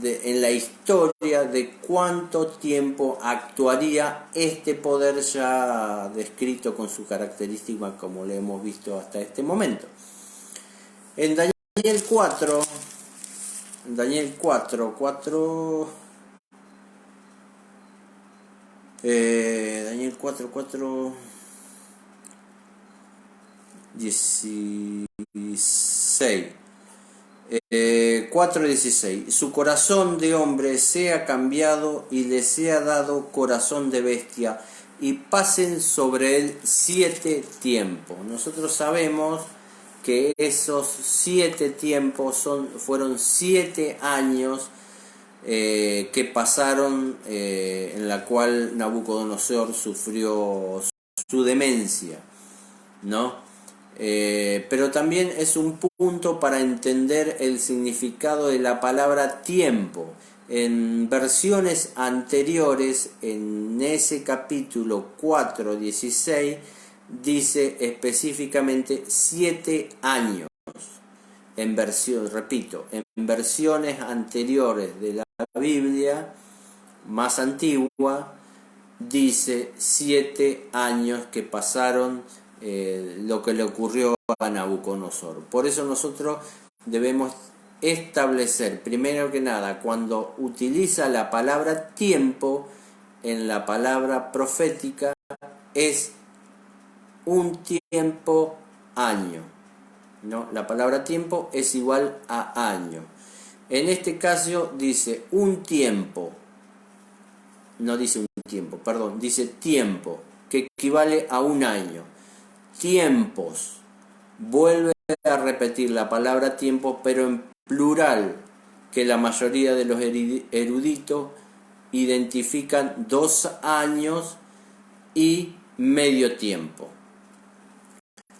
la historia de cuánto tiempo actuaría este poder ya descrito con su característica como le hemos visto hasta este momento. En Daniel 4, Daniel 4, 16, 4:16, su corazón de hombre sea cambiado y le sea dado corazón de bestia y pasen sobre él 7 tiempos. Nosotros sabemos que esos 7 tiempos fueron 7 años que pasaron, en la cual Nabucodonosor sufrió su demencia, ¿no? Pero también es un punto para entender el significado de la palabra tiempo. En versiones anteriores, en ese capítulo 4:16, dice específicamente 7 años. En versiones anteriores de la Biblia, más antigua, dice 7 años que pasaron lo que le ocurrió a Nabucodonosor. Por eso nosotros debemos establecer, primero que nada, cuando utiliza la palabra tiempo en la palabra profética, es un tiempo año, ¿no? La palabra tiempo es igual a año. En este caso dice un tiempo, no dice un tiempo, perdón, dice tiempo, que equivale a un año. Tiempos, vuelve a repetir la palabra tiempo, pero en plural, que la mayoría de los eruditos identifican 2 años y medio tiempo.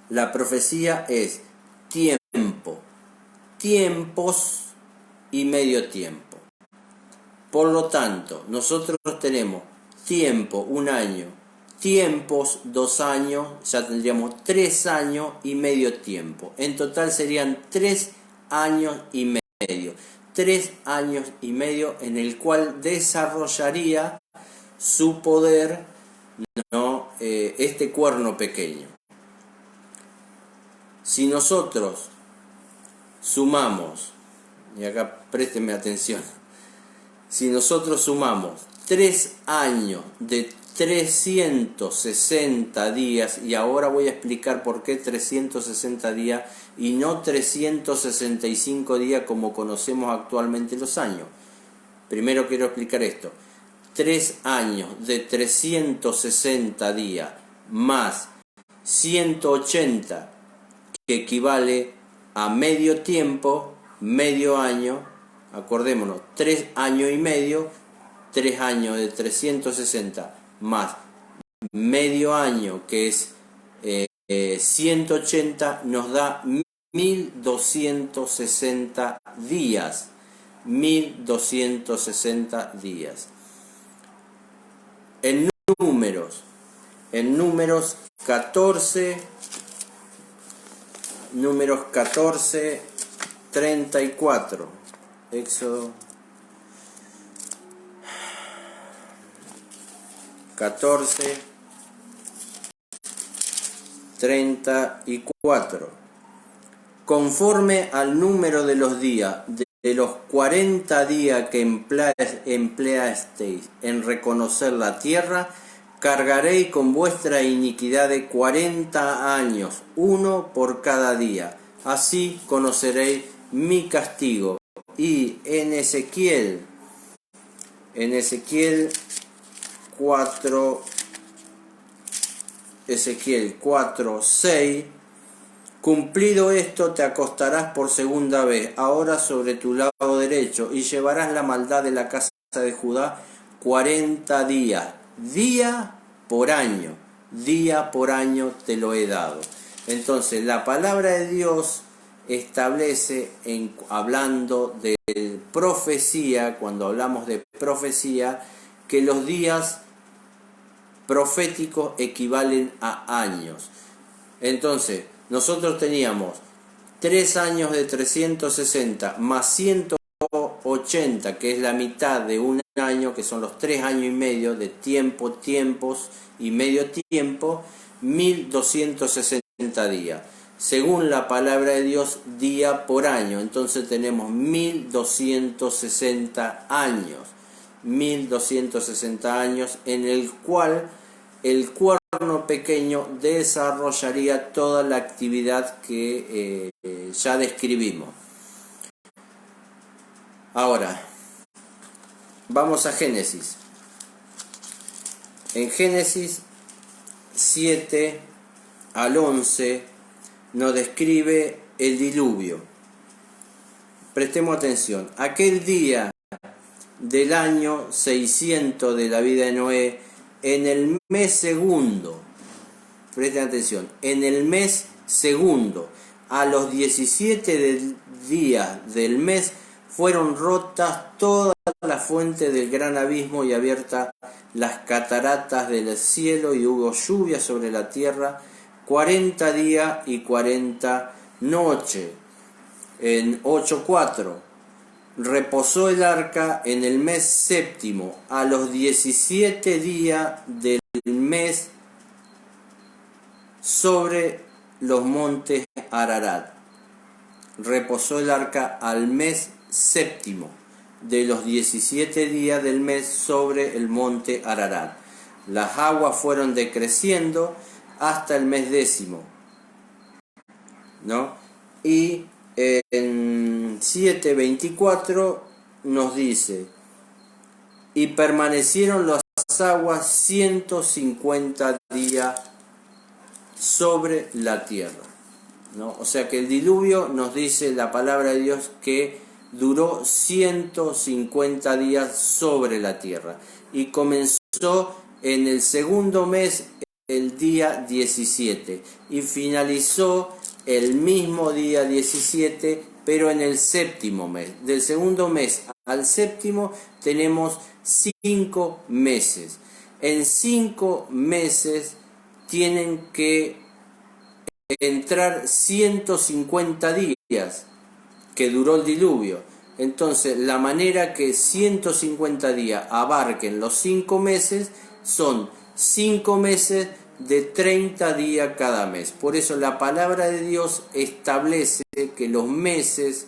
La profecía es tiempo, tiempos y medio tiempo. Por lo tanto, nosotros tenemos tiempo, un año, tiempos, 2 años, ya tendríamos 3 años y medio tiempo. En total serían 3 años y medio. 3 años y medio en el cual desarrollaría su poder, ¿no? Este cuerno pequeño. Si nosotros sumamos, y acá préstenme atención, si nosotros sumamos 3 años de 360 días, y ahora voy a explicar por qué 360 días y no 365 días como conocemos actualmente los años. Primero quiero explicar esto. 3 años de 360 días más 180 que equivale a medio tiempo, medio año, acordémonos, 3 años y medio, 3 años de 360 más medio año, que es 180, nos da 1260 días. 1260 días. En números 14, 34, Éxodo 14, 34. Conforme al número de los días, de los 40 días que empleasteis en reconocer la tierra, cargaréis con vuestra iniquidad de 40 años, uno por cada día. Así conoceréis mi castigo. Y en Ezequiel 4, 6, cumplido esto, te acostarás por segunda vez, ahora sobre tu lado derecho, y llevarás la maldad de la casa de Judá 40 días, día por año te lo he dado. Entonces la palabra de Dios establece, hablando de profecía, cuando hablamos de profecía, que los días proféticos equivalen a años. Entonces, nosotros teníamos 3 años de 360 más 180, que es la mitad de un año, que son los 3 años y medio de tiempos y medio tiempo, 1260 días. Según la palabra de Dios, día por año. Entonces tenemos 1260 años. 1260 años en el cual el cuerno pequeño desarrollaría toda la actividad que ya describimos. Ahora, vamos a Génesis. En Génesis 7 al 11 nos describe el diluvio. Prestemos atención. Aquel día del año 600 de la vida de Noé, en el mes segundo, presten atención, en el mes segundo, a los 17 días del mes, fueron rotas todas las fuentes del gran abismo y abiertas las cataratas del cielo, y hubo lluvia sobre la tierra 40 días y 40 noches. En 8.4, reposó el arca en el mes séptimo, a los 17 días del mes, sobre los montes Ararat. Reposó el arca al mes séptimo, de los 17 días del mes, sobre el monte Ararat. Las aguas fueron decreciendo hasta el mes décimo, ¿no? Y en 7.24 nos dice: y permanecieron las aguas 150 días sobre la tierra, ¿no? O sea que el diluvio, nos dice la palabra de Dios, que duró 150 días sobre la tierra, y comenzó en el segundo mes, el día 17, y finalizó el mismo día 17, pero en el séptimo mes. Del segundo mes al séptimo tenemos 5 meses. En 5 meses tienen que entrar 150 días que duró el diluvio. Entonces, la manera que 150 días abarquen los 5 meses son 5 meses de 30 días cada mes. Por eso la palabra de Dios establece que los meses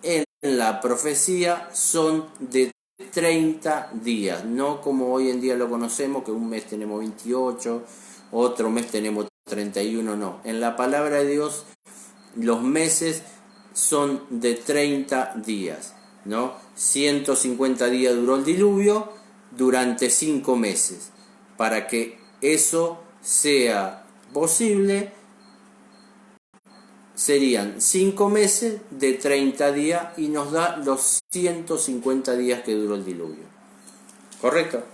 en la profecía son de 30 días, no como hoy en día lo conocemos, que un mes tenemos 28, otro mes tenemos 31, no. En la palabra de Dios los meses son de 30 días, ¿no? 150 días duró el diluvio durante 5 meses. Para que eso sea posible, serían 5 meses de 30 días y nos da los 150 días que duró el diluvio. ¿Correcto?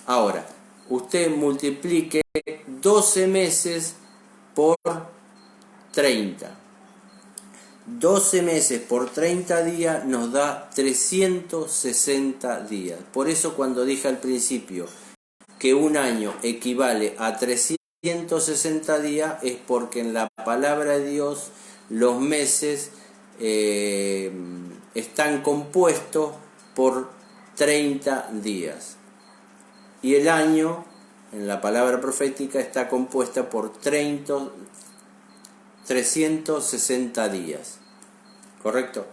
Ahora, usted multiplique 12 meses por 30. 12 meses por 30 días nos da 360 días. Por eso cuando dije al principio que un año equivale a 360 días, es porque en la palabra de Dios los meses están compuestos por 30 días. Y el año, en la palabra profética, está compuesta por 360 días. ¿Correcto?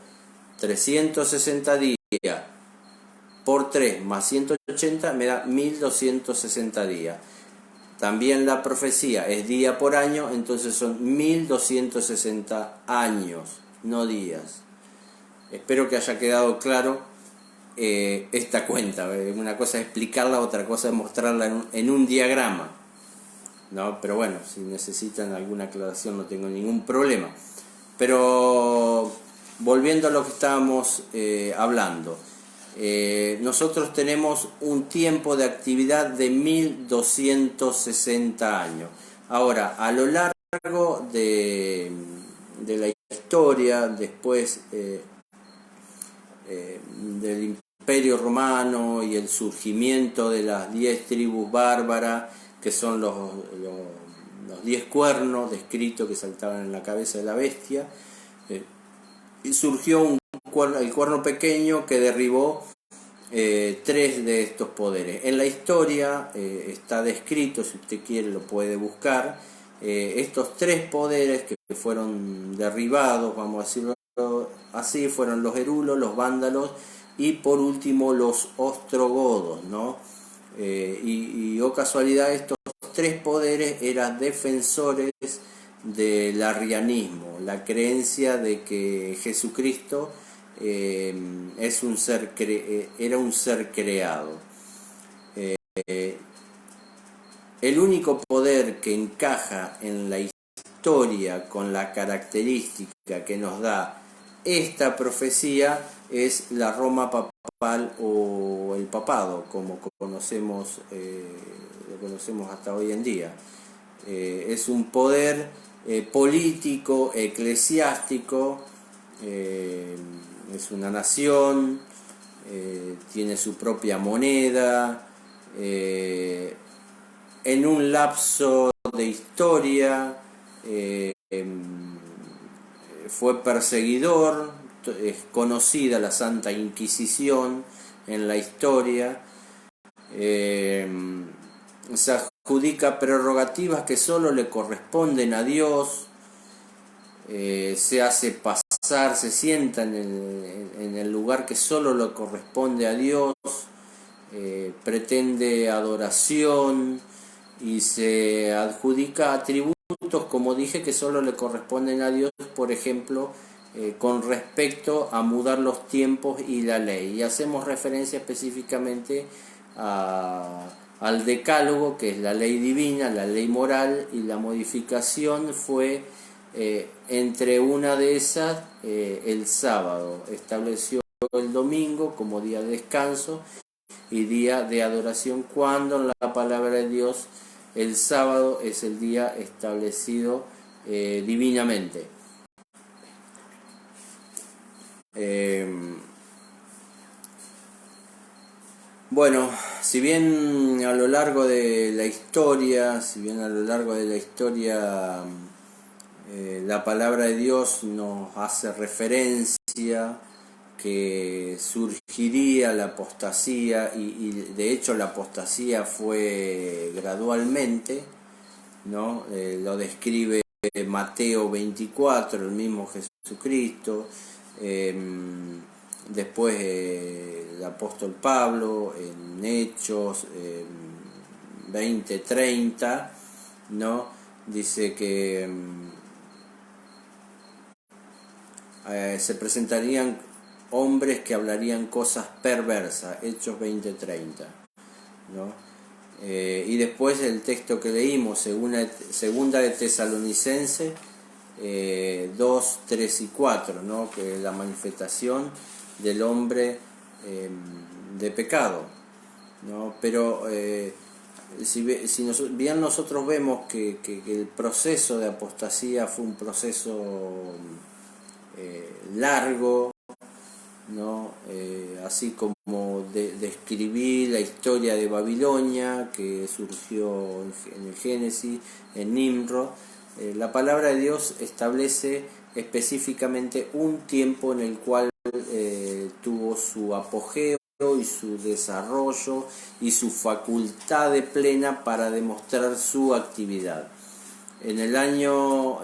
360 días por 3 más 180 me da 1260 días. También la profecía es día por año, entonces son 1260 años, no días. Espero que haya quedado claro esta cuenta. Una cosa es explicarla, otra cosa es mostrarla en un diagrama, ¿no? Pero bueno, si necesitan alguna aclaración no tengo ningún problema. Pero volviendo a lo que estábamos hablando, nosotros tenemos un tiempo de actividad de 1260 años. Ahora, a lo largo de la historia, después del Imperio Romano y el surgimiento de las 10 tribus bárbaras, que son los 10 cuernos descritos que saltaban en la cabeza de la bestia, y surgió el cuerno pequeño que derribó 3 de estos poderes. En la historia está descrito, si usted quiere lo puede buscar, estos 3 poderes que fueron derribados, vamos a decirlo así, fueron los gerulos, los vándalos y por último los ostrogodos, ¿no? Y oh casualidad, estos 3 poderes eran defensores del arrianismo, la creencia de que Jesucristo era un ser creado. El único poder que encaja en la historia con la característica que nos da esta profecía es la Roma papal o el papado, como lo conocemos hasta hoy en día. Es un poder político, eclesiástico, es una nación, tiene su propia moneda, en un lapso de historia fue perseguidor, es conocida la Santa Inquisición en la historia, se adjudica prerrogativas que solo le corresponden a Dios, se hace pasar, se sienta en el lugar que solo le corresponde a Dios, pretende adoración y se adjudica atributos, como dije, que solo le corresponden a Dios, por ejemplo, con respecto a mudar los tiempos y la ley. Y hacemos referencia específicamente al decálogo, que es la ley divina, la ley moral, y la modificación fue entre una de esas el sábado. Estableció el domingo como día de descanso y día de adoración, cuando en la palabra de Dios el sábado es el día establecido divinamente. Bueno, si bien a lo largo de la historia, la palabra de Dios nos hace referencia que surgiría la apostasía, y de hecho la apostasía fue gradualmente, ¿no? Lo describe Mateo 24, el mismo Jesucristo, después el apóstol Pablo en Hechos 20:30, ¿no? Dice que se presentarían hombres que hablarían cosas perversas, Hechos 20:30, ¿no? Y después el texto que leímos, segunda de Tesalonicense 2, 3 y 4, ¿no? Que es la manifestación del hombre de pecado, ¿no? Pero bien nosotros vemos que el proceso de apostasía fue un proceso largo, ¿no? Así como describí la historia de Babilonia que surgió en el Génesis, en Nimrod, la palabra de Dios establece específicamente un tiempo en el cual tuvo su apogeo y su desarrollo y su facultad de plena para demostrar su actividad. En el año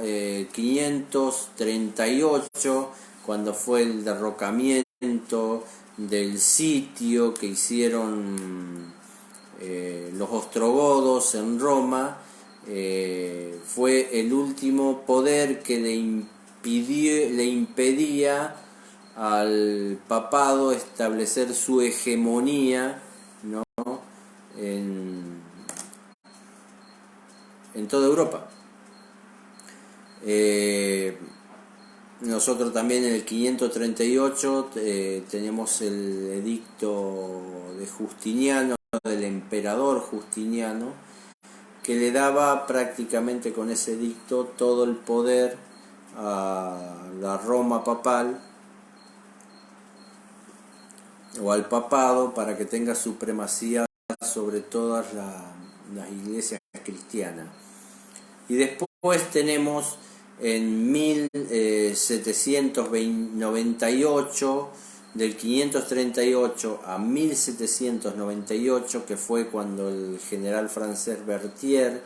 538, cuando fue el derrocamiento del sitio que hicieron los ostrogodos en Roma, fue el último poder que le impedía al papado establecer su hegemonía, ¿no? en toda Europa. Nosotros también en el 538 tenemos el edicto de Justiniano, del emperador Justiniano, que le daba prácticamente con ese edicto todo el poder a la Roma papal o al papado para que tenga supremacía sobre todas las iglesias cristianas. Y después tenemos en 1798, del 538 a 1798, que fue cuando el general francés Berthier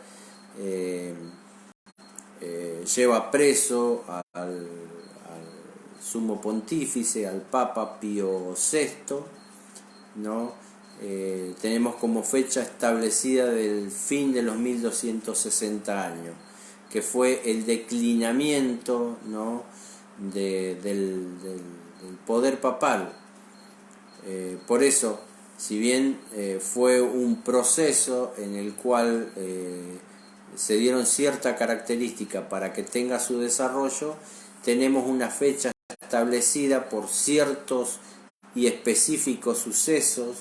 lleva preso al sumo pontífice, al Papa Pío VI, ¿no? Tenemos como fecha establecida del fin de los 1260 años, que fue el declinamiento, ¿no? del poder papal. Por eso, si bien fue un proceso en el cual se dieron cierta característica para que tenga su desarrollo, tenemos una fecha establecida por ciertos y específicos sucesos.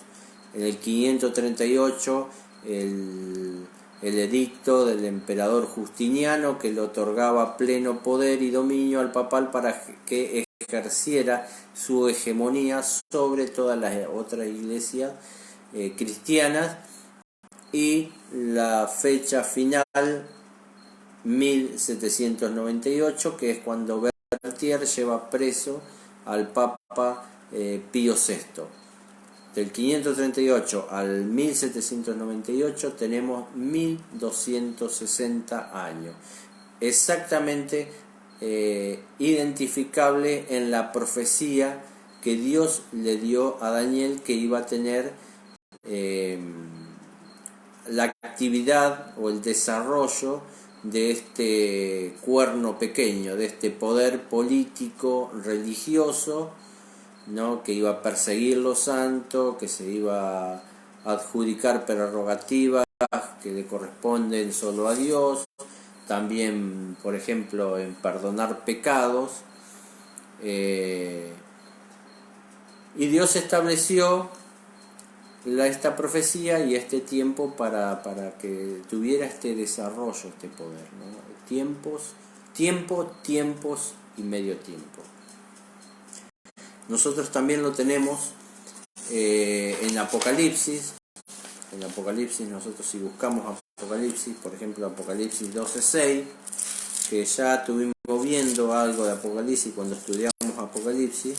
En el 538 el edicto del emperador Justiniano, que le otorgaba pleno poder y dominio al papal para que ejerciera su hegemonía sobre todas las otras iglesias cristianas, y la fecha final 1798, que es cuando Berthier lleva preso al Papa Pío VI. Del 538 al 1798 tenemos 1260 años, exactamente identificable en la profecía que Dios le dio a Daniel, que iba a tener la actividad o el desarrollo de este cuerno pequeño, de este poder político religioso, ¿no? Que iba a perseguir los santos, que se iba a adjudicar prerrogativas que le corresponden solo a Dios, también, por ejemplo, en perdonar pecados, y Dios estableció esta profecía y este tiempo para que tuviera este desarrollo, este poder, ¿no? Tiempos y medio tiempo. Nosotros también lo tenemos en Apocalipsis. En Apocalipsis, nosotros si buscamos Apocalipsis, por ejemplo Apocalipsis 12:6, que ya estuvimos viendo algo de Apocalipsis cuando estudiamos Apocalipsis.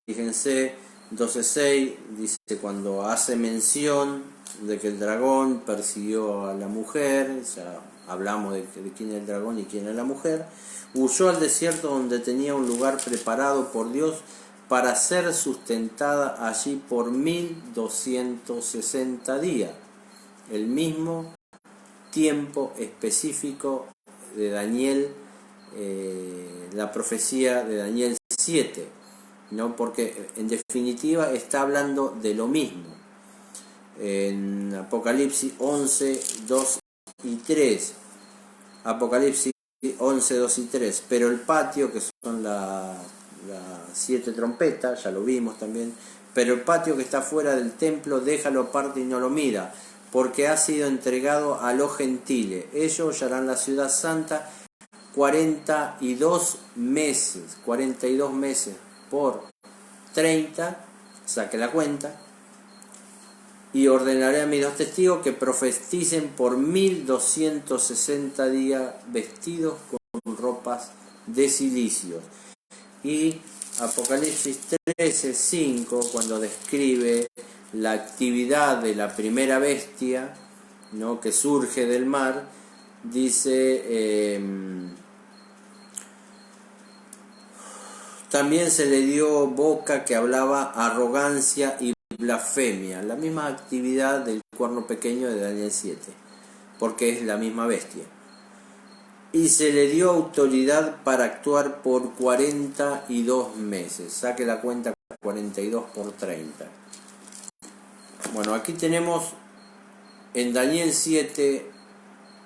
Fíjense, 12:6 dice, cuando hace mención de que el dragón persiguió a la mujer, ya hablamos de quién es el dragón y quién es la mujer, huyó al desierto donde tenía un lugar preparado por Dios para ser sustentada allí por 1260 días, el mismo tiempo específico de Daniel, la profecía de Daniel 7, ¿no? Porque en definitiva está hablando de lo mismo. En Apocalipsis 11, 2 y 3, Apocalipsis 11, 2 y 3. Pero el patio, que son las 7 trompetas, ya lo vimos también. Pero el patio que está fuera del templo, déjalo aparte y no lo mira, porque ha sido entregado a los gentiles. Ellos hollarán la ciudad santa 42 meses. 42 meses por 30, saque la cuenta. Y ordenaré a mis 2 testigos que profeticen por 1260 días vestidos con ropas de cilicio. Y Apocalipsis 13:5, cuando describe la actividad de la primera bestia, ¿no?, que surge del mar, dice, también se le dio boca que hablaba arrogancia y blasfemia, la misma actividad del cuerno pequeño de Daniel 7, porque es la misma bestia. Y se le dio autoridad para actuar por 42 meses. Saque la cuenta, 42 por 30. Bueno, aquí tenemos en Daniel 7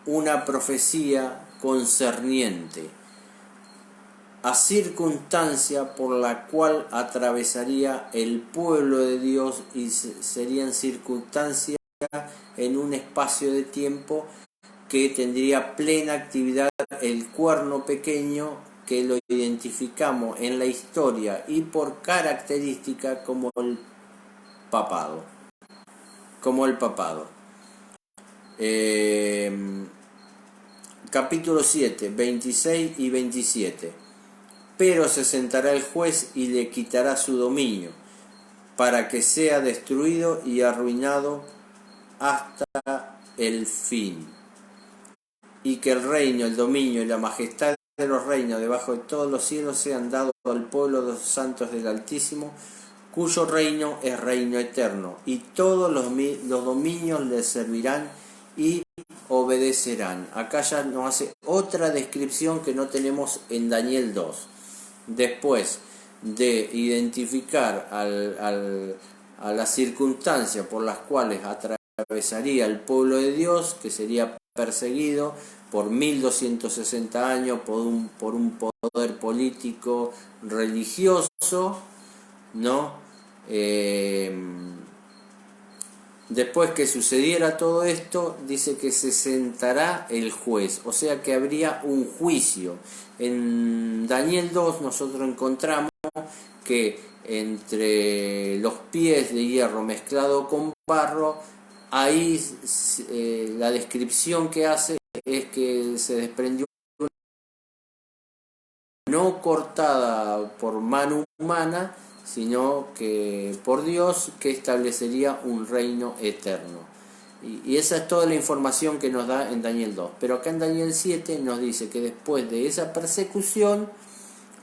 una profecía concerniente a circunstancia por la cual atravesaría el pueblo de Dios, y serían circunstancias en un espacio de tiempo que tendría plena actividad el cuerno pequeño, que lo identificamos en la historia y por característica como el papado. Capítulo 7, 26 y 27. Pero se sentará el juez y le quitará su dominio, para que sea destruido y arruinado hasta el fin. Y que el reino, el dominio y la majestad de los reinos debajo de todos los cielos sean dados al pueblo de los santos del Altísimo, cuyo reino es reino eterno, y todos los dominios le servirán y obedecerán. Acá ya nos hace otra descripción que no tenemos en Daniel 2. Después de identificar a las circunstancias por las cuales atravesaría el pueblo de Dios, que sería perseguido por 1260 años por un poder político religioso, ¿no? Después que sucediera todo esto, dice que se sentará el juez, o sea que habría un juicio. En Daniel 2 nosotros encontramos que entre los pies de hierro mezclado con barro, ahí la descripción que hace es que se desprendió no cortada por mano humana, sino que por Dios, que establecería un reino eterno. Y esa es toda la información que nos da en Daniel 2. Pero acá en Daniel 7 nos dice que después de esa persecución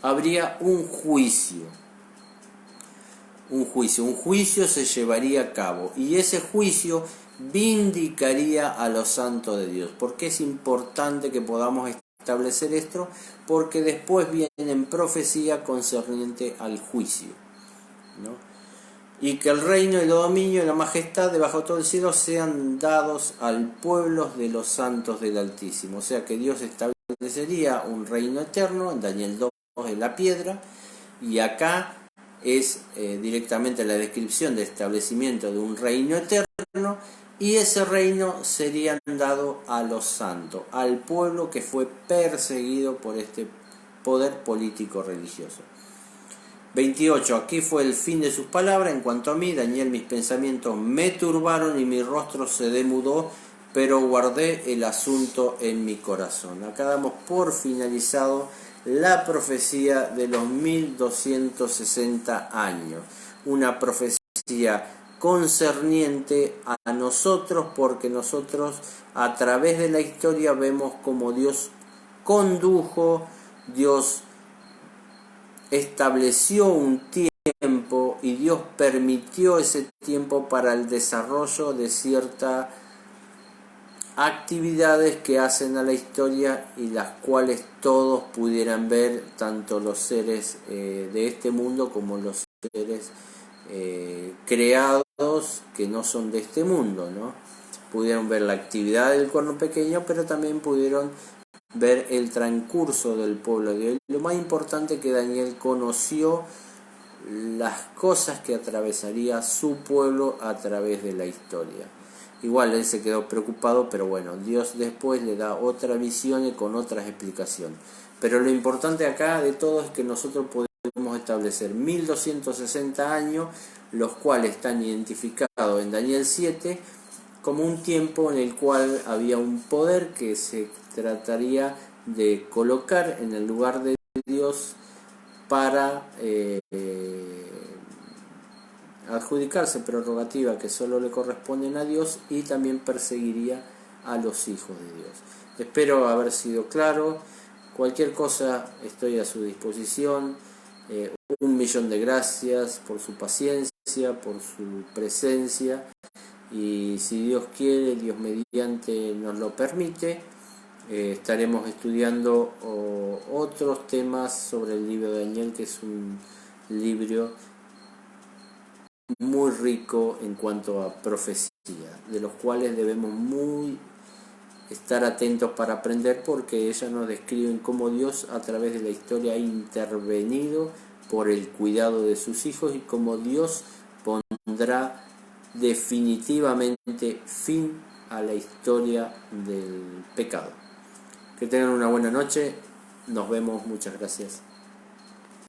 habría un juicio. Un juicio se llevaría a cabo, y ese juicio vindicaría a los santos de Dios. ¿Por qué es importante que podamos establecer esto? Porque después viene en profecía concerniente al juicio, ¿no? Y que el reino, el dominio y la majestad debajo de todo el cielo sean dados al pueblo de los santos del Altísimo. O sea que Dios establecería un reino eterno. En Daniel 2 es la piedra, y acá es directamente la descripción del establecimiento de un reino eterno, y ese reino sería dado a los santos, al pueblo que fue perseguido por este poder político religioso. 28. Aquí fue el fin de sus palabras. En cuanto a mí, Daniel, mis pensamientos me turbaron y mi rostro se demudó, pero guardé el asunto en mi corazón. Acá damos por finalizado la profecía de los 1260 años. Una profecía concerniente a nosotros, porque nosotros a través de la historia vemos cómo Dios condujo, Dios estableció un tiempo y Dios permitió ese tiempo para el desarrollo de ciertas actividades que hacen a la historia, y las cuales todos pudieran ver, tanto los seres de este mundo como los seres creados que no son de este mundo, ¿no? Pudieron ver la actividad del cuerno pequeño, pero también pudieron ver el transcurso del pueblo de Dios. Lo más importante es que Daniel conoció las cosas que atravesaría su pueblo a través de la historia. Igual él se quedó preocupado, pero bueno, Dios después le da otra visión y con otras explicaciones. Pero lo importante acá de todo es que nosotros podemos establecer 1260 años, los cuales están identificados en Daniel 7 como un tiempo en el cual había un poder que se trataría de colocar en el lugar de Dios para adjudicarse prerrogativas que solo le corresponden a Dios y también perseguiría a los hijos de Dios. Espero haber sido claro. Cualquier cosa estoy a su disposición. 1.000.000 de gracias por su paciencia, por su presencia, y si Dios quiere, Dios mediante nos lo permite, estaremos estudiando otros temas sobre el libro de Daniel, que es un libro muy rico en cuanto a profecía, de los cuales debemos estar atentos para aprender, porque ellas nos describen cómo Dios a través de la historia ha intervenido por el cuidado de sus hijos y cómo Dios pondrá definitivamente fin a la historia del pecado. Que tengan una buena noche, nos vemos, muchas gracias.